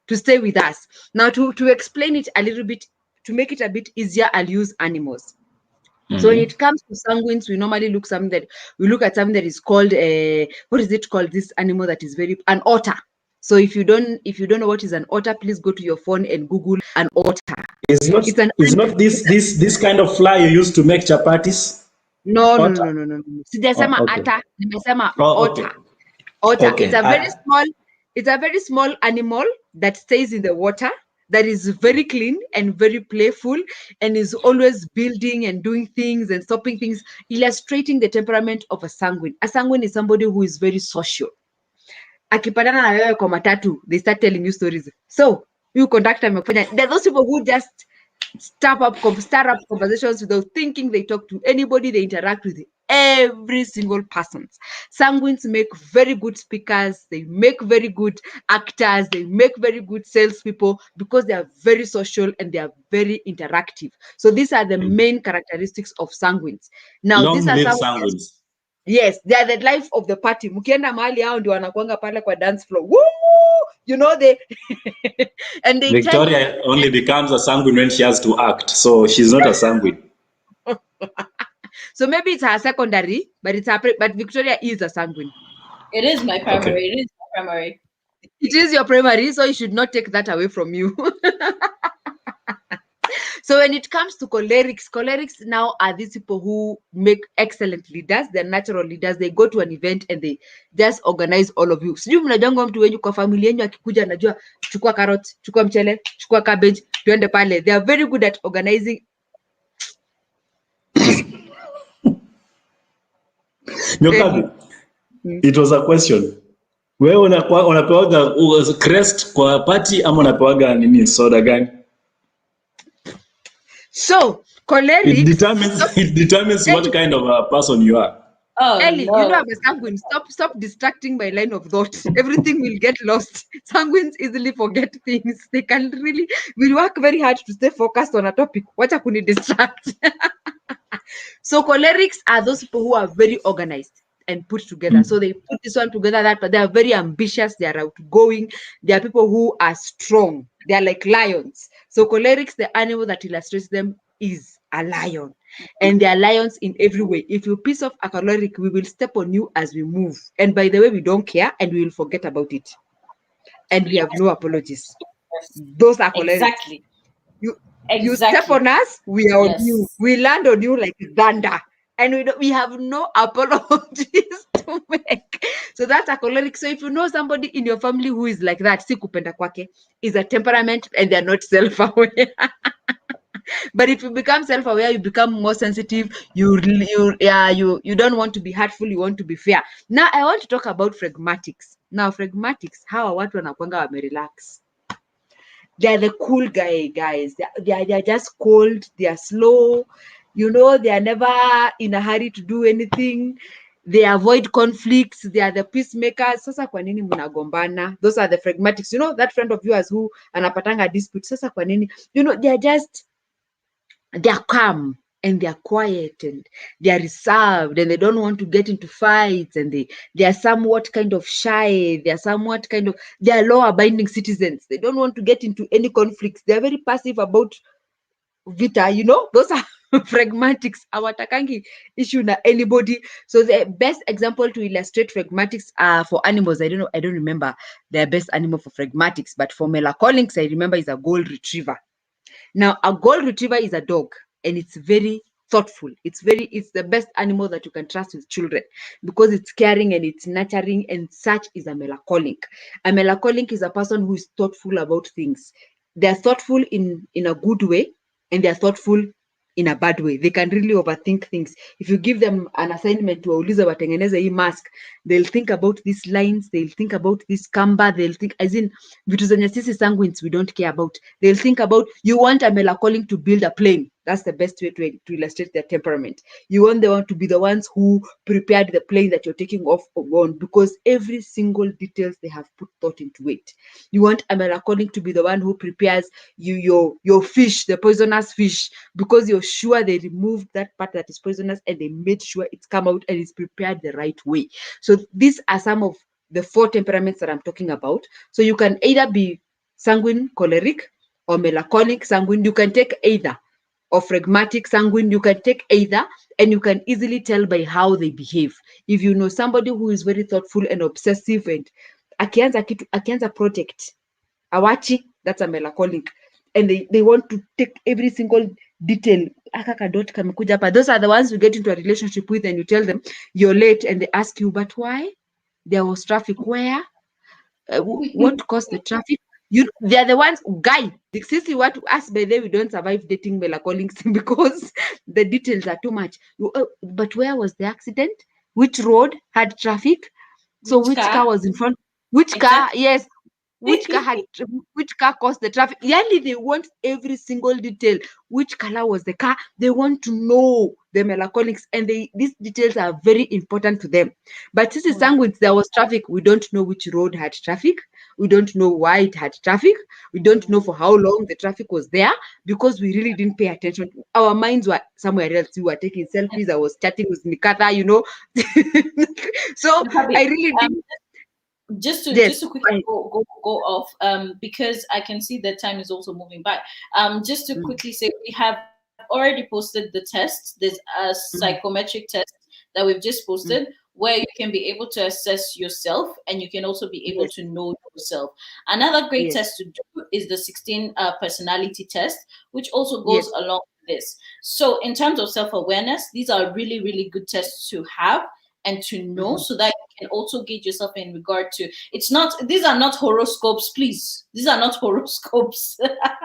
to stay with us. Now to explain it a little bit, to make it a bit easier, I'll use animals. So when it comes to sanguines, we normally look at something that is called what is it called? This animal that is an otter. So if you don't know what is an otter, please go to your phone and Google an otter. It's not this kind of fly you used to make chapatis. No. Sijasema ata, nimesema otter. Otter. Okay. It's a very small animal that stays in the water, that is very clean and very playful, and is always building and doing things and stopping things, illustrating the temperament of a sanguine. A sanguine is somebody who is very social. Akipatana na wewe kwa matatu, they start telling you stories. So, you conductor amefanya. There are those people who just start up conversations without thinking. They talk to anybody, they interact with every single person. Sanguines make very good speakers, they make very good actors, they make very good salespeople, because they are very social and they are very interactive. So these are the main characteristics of sanguines. Now these are sanguines. Yes, they are the life of the party. Mukienda mahali hao ndio wanakuanga pale kwa dance floor. Woo! You know they and they Victoria only becomes a sanguine when she has to act. So she's not a sanguine. So maybe it's her secondary, but but Victoria is a sanguine. It is my primary. Okay. It is my primary. It is your primary, so you should not take that away from you. So when it comes to cholerics now are these people who make excellent leaders. They're natural leaders. They go to an event and they just organize all of you. Sijui mnajua mtu wenyu kwa familia yenu akikuja anajua chukua carrot, chukua mchele, chukua cabbage, tuende pale. They are very good at organizing. Nyokabi, it was a question. Wewe unapewaga crest kwa party ama unapewaga nini soda gani? So, cholerics... It determines what kind of a person you are. Oh, Ellie, no. you know I'm a sanguine. Stop distracting my line of thought. Everything will get lost. Sanguines easily forget things. They can will work very hard to stay focused on a topic. Wacha kuni distract. So cholerics are those people who are very organized and put together. So they put this one together, that, but they are very ambitious. They are outgoing. They are people who are strong. They are like lions. So cholerics, the animal that illustrates them is a lion. And they are lions in every way. If you piss off a choleric, we will step on you as we move. And by the way, we don't care and we will forget about it. And we have no apologies. Those are cholerics. Exactly. You step on us, we are on you. We land on you like thunder. And we have no apologies to make. So that's a choleric. So if you know somebody in your family who is like that, si kupenda kwake, is a temperament and they're not self-aware. But if you become self-aware, you become more sensitive. You don't want to be hurtful. You want to be fair. Now I want to talk about phlegmatics. Now phlegmatics, how watu wanakuanga wamerelax. They're the cool guys. They are just cold. They are slow. You know, they are never in a hurry to do anything. They avoid conflicts. They are the peacemakers. Sasa kwa nini mnagombana? Those are the phlegmatics. You know, that friend of yours who anapatanga dispute. Sasa kwa nini? You know, they are calm and they are quiet and they are reserved and they don't want to get into fights, and they are somewhat kind of shy, they are law abiding citizens. They don't want to get into any conflicts. They are very passive about vita, those are pragmatics. Awatakangi issue na anybody. So the best example to illustrate pragmatics are for animals. I don't remember their best animal for pragmatics, but for melancholics, I remember is a gold retriever. Now, a gold retriever is a dog, and it's very thoughtful. It's the best animal that you can trust with children, because it's caring and it's nurturing, and such is a melancholic. A melancholic is a person who is thoughtful about things. They're thoughtful in a good way, and they're thoughtful in a bad way. They can really overthink things. If you give them an assignment to waulize watengeneze hii mask, they'll think about these lines, they'll think about this kamba, they'll think, as in vitu zenye sisi sanguines we don't care about. They'll think about, you want a melancholic to build a plane. That's the best way to illustrate their temperament. You want them to be the ones who prepared the plane that you're taking off on, because every single details they have put thought into it. You want a melancholic to be the one who prepares your fish, the poisonous fish, because you're sure they removed that part that is poisonous and they made sure it's come out and it's prepared the right way. So these are some of the 4 temperaments that I'm talking about. So you can either be sanguine, choleric, or melancholic, sanguine. You can take either. Or phlegmatic, sanguine, you can take either, and you can easily tell by how they behave. If you know somebody who is very thoughtful and obsessive, and akianza project awachi, that's a melancholic, and they want to take every single detail. Those are the ones you get into a relationship with, and you tell them you're late, and they ask you, but why? There was traffic. Where? What caused the traffic? They're the ones, guy. Since you want to ask, by the way, we don't survive dating melancholics because the details are too much. But where was the accident? Which road had traffic? So which car was in front? Which car? Yes. Which car caused the traffic? Really, they want every single detail. Which color was the car? They want to know the melancholics, and these details are very important to them. But since it's sanguines, there was traffic. We don't know which road had traffic. We don't know why it had traffic. We don't know for how long the traffic was there, because we really didn't pay attention. Our minds were somewhere else. We were taking selfies. I was chatting with Nkatha, So I really didn't. Just to quickly go off, because I can see that time is also moving by. Just to quickly say, we have already posted the test. There's a psychometric test that we've just posted, where you can be able to assess yourself, and you can also be able to know yourself. Another great test to do is the 16 personality test, which also goes along with this. So in terms of self-awareness, these are really, really good tests to have and to know, so that you can also gauge yourself in regard to, these are not horoscopes, please. These are not horoscopes.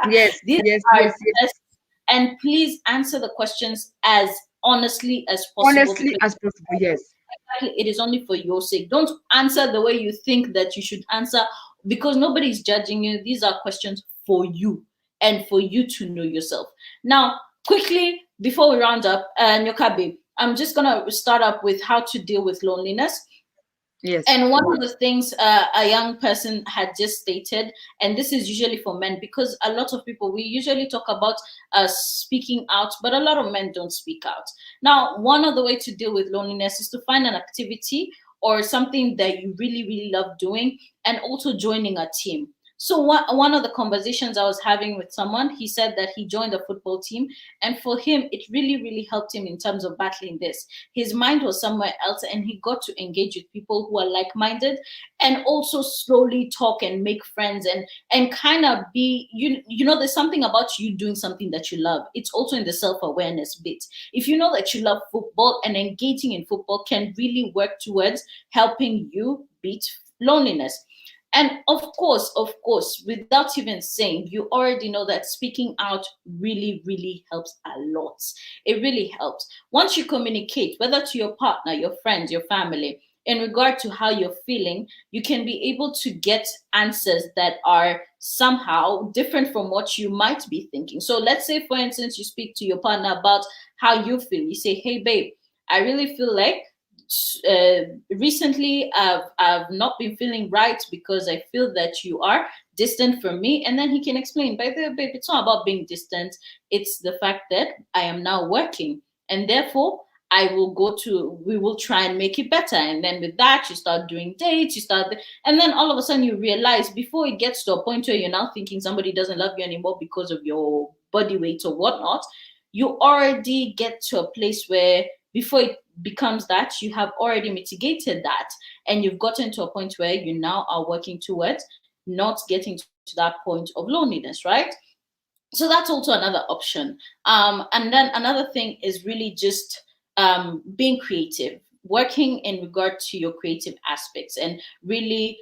These are tests, and please answer the questions as honestly as possible. Yes. It is only for your sake. Don't answer the way you think that you should answer, because nobody is judging you. These are questions for you and for you to know yourself. Now, quickly, before we round up, Nyokabe, I'm just going to start up with how to deal with loneliness. Yes. And one of the things a young person had just stated, and this is usually for men, because a lot of people, we usually talk about speaking out, but a lot of men don't speak out. Now, one of the way to deal with loneliness is to find an activity or something that you really, really love doing, and also joining a team. So one of the conversations I was having with someone, he said that he joined a football team, and for him, it really, really helped him in terms of battling this. His mind was somewhere else, and he got to engage with people who are like-minded, and also slowly talk and make friends, and kind of be, there's something about you doing something that you love. It's also in the self-awareness bit. If you know that you love football, and engaging in football can really work towards helping you beat loneliness. And of course, without even saying, you already know that speaking out really, really helps a lot. It really helps. Once you communicate, whether to your partner, your friends, your family, in regard to how you're feeling, you can be able to get answers that are somehow different from what you might be thinking. So let's say, for instance, you speak to your partner about how you feel. You say, hey, babe, I really feel like recently I've not been feeling right because I feel that you are distant from me. And then he can explain, by the way, babe, it's not about being distant. It's the fact that I am now working, and therefore we will try and make it better. And then with that, you start doing dates, and then all of a sudden you realize, before it gets to a point where you're now thinking somebody doesn't love you anymore because of your body weight or whatnot, you already get to a place where, before it becomes that, you have already mitigated that, and you've gotten to a point where you now are working towards not getting to that point of loneliness, right? So that's also another option. And then another thing is really just being creative, working in regard to your creative aspects, and really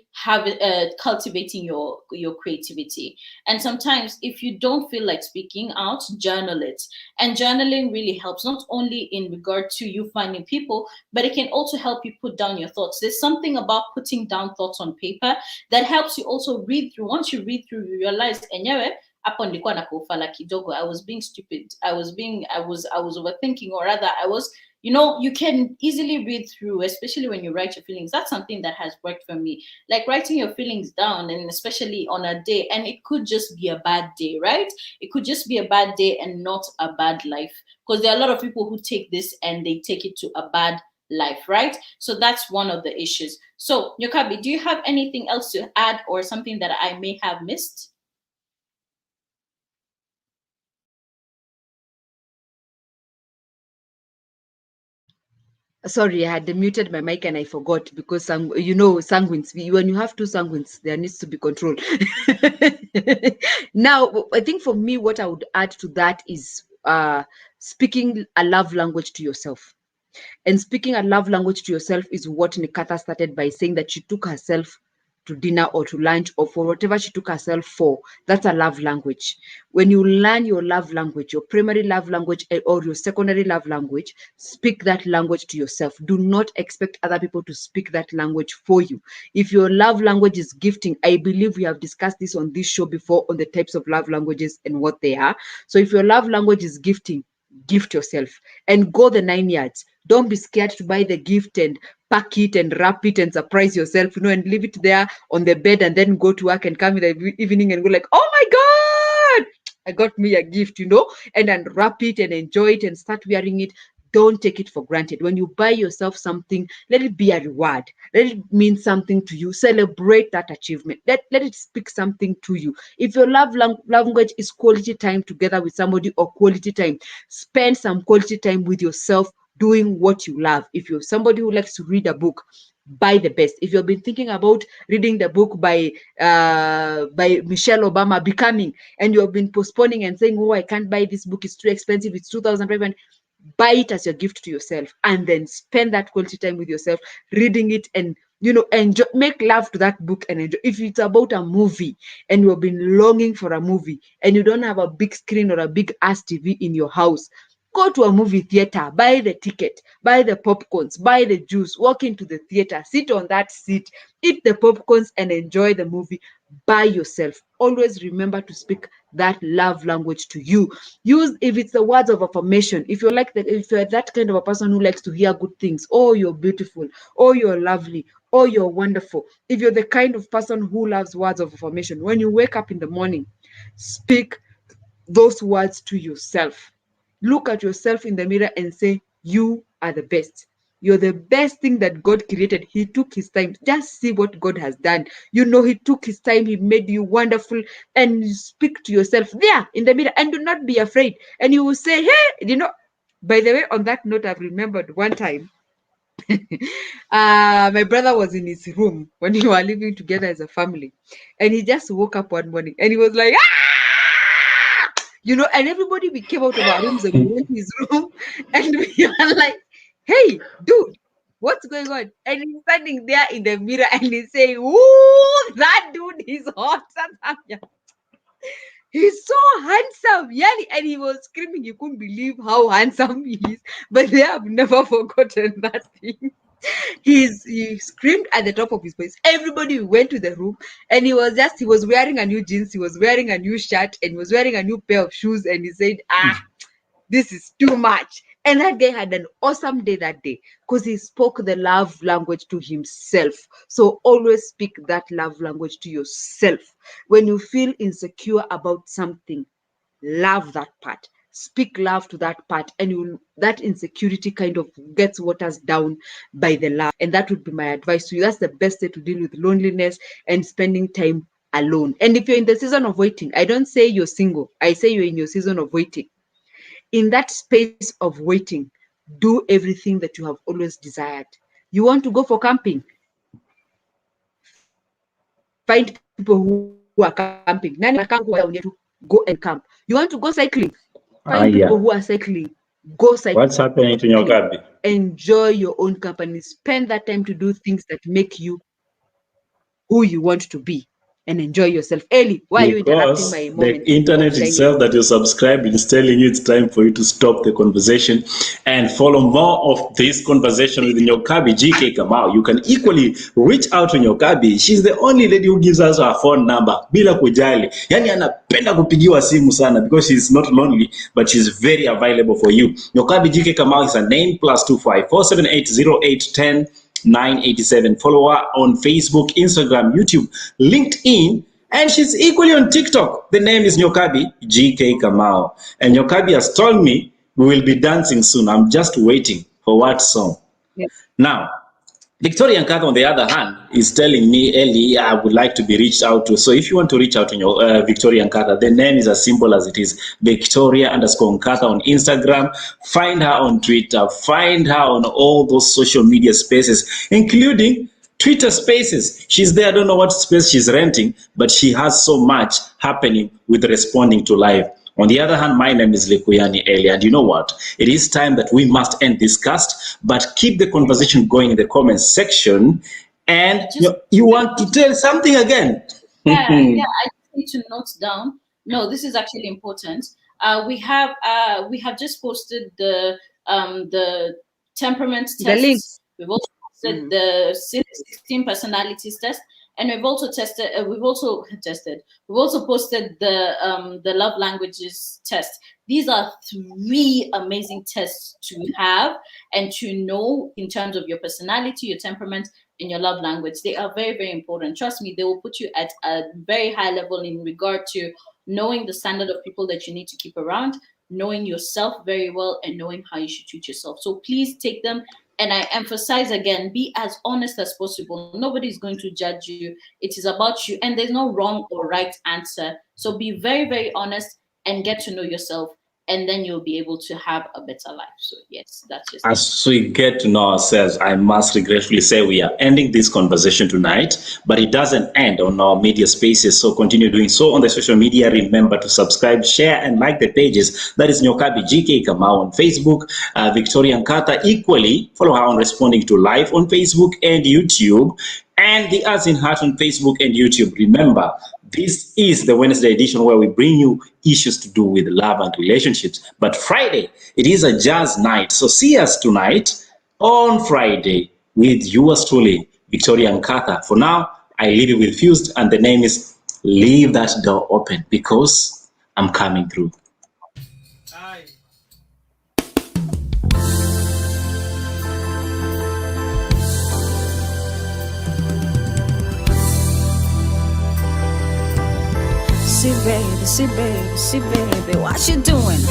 cultivating your creativity. And sometimes, if you don't feel like speaking out, journal it. And journaling really helps, not only in regard to you finding people, but it can also help you put down your thoughts. There's something about putting down thoughts on paper that helps you also read through. Once you read through, you realize, enyewe, hapo nilikuwa nakufala kidogo, I was being stupid, I was overthinking, or rather I was, you can easily read through, especially when you write your feelings. That's something that has worked for me, like writing your feelings down, and especially on a day, and it could just be a bad day, right? It could just be a bad day and not a bad life, because there are a lot of people who take this and they take it to a bad life, right? So that's one of the issues. So Nyokabi, do you have anything else to add, or something that I may have missed? Sorry, I had muted my mic and I forgot, because sanguines, when you have two sanguines, there needs to be control. Now, I think for me, what I would add to that is speaking a love language to yourself. And speaking a love language to yourself is what Nkatha started by saying, that she took herself to dinner or to lunch or for whatever she took herself for. That's a love language. When you learn your love language, your primary love language or your secondary love language, speak that language to yourself. Do not expect other people to speak that language for you. If your love language is gifting, I believe we have discussed this on this show before, on the types of love languages and what they are. So if your love language is gifting, gift yourself and go the 9 yards. Don't be scared to buy the gift and pack it and wrap it and surprise yourself, and leave it there on the bed, and then go to work and come in the evening and go like, oh my God, I got me a gift, and unwrap it and enjoy it and start wearing it. Don't take it for granted. When you buy yourself something, let it be a reward. Let it mean something to you. Celebrate that achievement. Let it speak something to you. If your love language is quality time together with somebody, or quality time, spend some quality time with yourself doing what you love. If you're somebody who likes to read a book, buy the best. If you've been thinking about reading the book by Michelle Obama, Becoming, and you have been postponing and saying, oh, I can't buy this book, it's too expensive, it's 2,500, buy it as your gift to yourself, and then spend that quality time with yourself reading it, and enjoy, make love to that book and enjoy. If it's about a movie and you have been longing for a movie and you don't have a big screen or a big ass TV in your house, go to a movie theater, buy the ticket, buy the popcorns, buy the juice, walk into the theater, sit on that seat, eat the popcorns and enjoy the movie by yourself. Always remember to speak that love language to you. Use, if it's the words of affirmation, if you're that kind of a person who likes to hear good things, oh, you're beautiful, oh, you're lovely, oh, you're wonderful. If you're the kind of person who loves words of affirmation, when you wake up in the morning, speak those words to yourself. Look at yourself in the mirror and say, you are the best. You're the best thing that God created. He took his time. Just see what God has done. He took his time. He made you wonderful. And you speak to yourself there in the mirror, and do not be afraid. And you will say, hey, by the way, on that note, I've remembered one time, my brother was in his room when we were living together as a family. And he just woke up one morning and he was like, and everybody, we came out of our rooms and we went to his room and we were like, hey, dude, what's going on? And he's standing there in the mirror and he's saying, ooh, that dude is hot. He's so handsome. And he was screaming. You couldn't believe how handsome he is. But they have never forgotten that thing. He screamed at the top of his voice. Everybody went to the room and he was wearing a new jeans, he was wearing a new shirt, and he was wearing a new pair of shoes, and he said, this is too much. And that guy had an awesome day that day because he spoke the love language to himself. So always speak that love language to yourself. When you feel insecure about something, love that part. Speak love to that part, and that insecurity kind of gets waters down by the love. And that would be my advice to you. That's the best way to deal with loneliness and spending time alone. And if you're in the season of waiting, I don't say you're single, I say you're in your season of waiting. In that space of waiting, do everything that you have always desired. You want to go for camping? Find people who are camping. Go and camp. You want to go cycling? Find people who are cycling. Go cycling. What's happening to your Gabi? Enjoy your own company. Spend that time to do things that make you who you want to be. And enjoy yourself. Ellie, why are you interrupting my moment? The internet itself that you subscribed is telling you it's time for you to stop the conversation and follow more of this conversation with Nyokabi GK Kamau. You can equally reach out to Nyokabi. She's the only lady who gives us her phone number. Bila kujali. Yani anapenda kupigiwa simu sana because she's not lonely, but she's very available for you. Nyokabi GK Kamau is a name +25 4780810 987. Follow her on Facebook, Instagram, YouTube, LinkedIn, and she's equally on TikTok. The name is Nyokabi GK Kamau. And Nyokabi has told me we will be dancing soon. I'm just waiting for what song. Yes. Now, Victoria Nkatha, on the other hand, is telling me, Ellie, I would like to be reached out to. So if you want to reach out to your Victoria Nkatha, the name is as simple as it is. Victoria_Nkatha on Instagram. Find her on Twitter. Find her on all those social media spaces, including Twitter spaces. She's there. I don't know what space she's renting, but she has so much happening with responding to live. On the other hand, my name is Lekuyani Eli, and you know what? It is time that we must end this cast, but keep the conversation going in the comments section. And you want to tell something again? Yeah, I just need to note down. No, this is actually important. We have just posted the temperament test. The link. We've also posted the 16 personalities test. And we've also tested. We've also posted the love languages test. These are 3 amazing tests to have and to know in terms of your personality, your temperament, and your love language. They are very, very important. Trust me, they will put you at a very high level in regard to knowing the standard of people that you need to keep around, knowing yourself very well, and knowing how you should treat yourself. So please take them. And I emphasize again, be as honest as possible. Nobody's going to judge you. It is about you. And there's no wrong or right answer. So be very, very honest and get to know yourself. And then you'll be able to have a better life. So yes, that's just as we get to know ourselves. I must regretfully say we are ending this conversation tonight, but it doesn't end on our media spaces. So continue doing so on the social media. Remember to subscribe, share, and like the pages. That is Nyokabi GK Kamau on Facebook, Victoria Nkatha equally. Follow her on Responding to Live on Facebook and YouTube, and the Arts in Heart on Facebook and YouTube. Remember, this is the Wednesday edition where we bring you issues to do with love and relationships. But Friday, it is a jazz night. So see us tonight on Friday with yours truly, Victoria Nkatha. For now, I leave you with Fused, and the name is Leave That Door Open because I'm coming through. See baby, what you doing?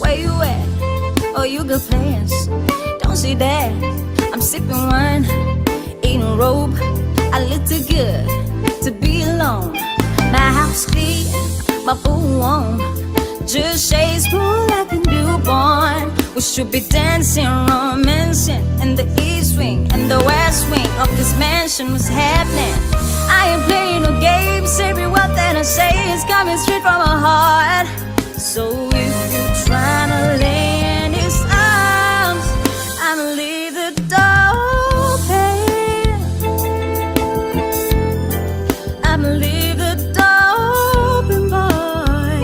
Where you at? Oh, you got plans? Don't see that. I'm sipping wine, eating rope. I look too good to be alone. My house clean, my pool warm. Just shades cool like a newborn. We should be dancing, romancing in the east wing and the west wing of this mansion. What's happening? I ain't playing no games. Every word that I say is coming straight from my heart. So if you're trying to lay in his arms, I'ma leave the door open. I'ma leave the door open, boy.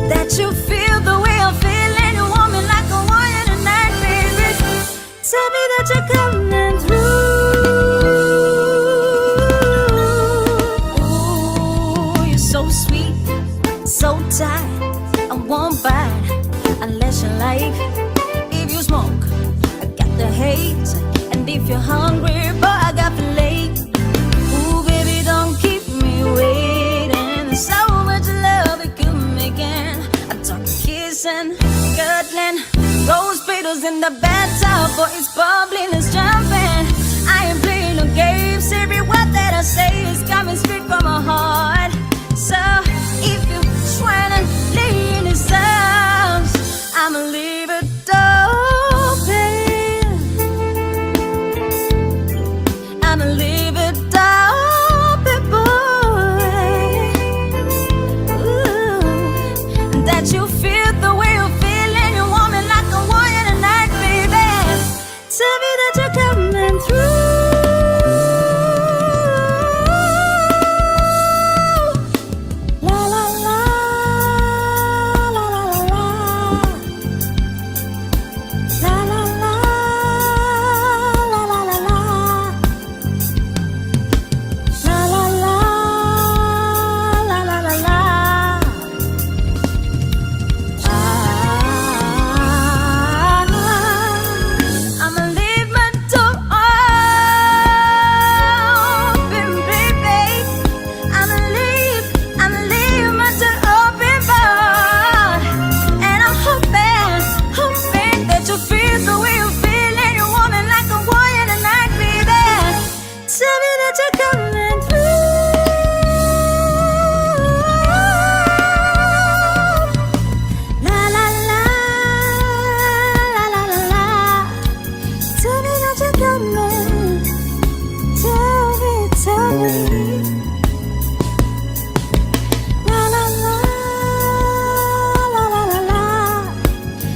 That you feel the way I'm feeling. You want me like I want you tonight, baby. Tell me that you're coming through. for it's bubbling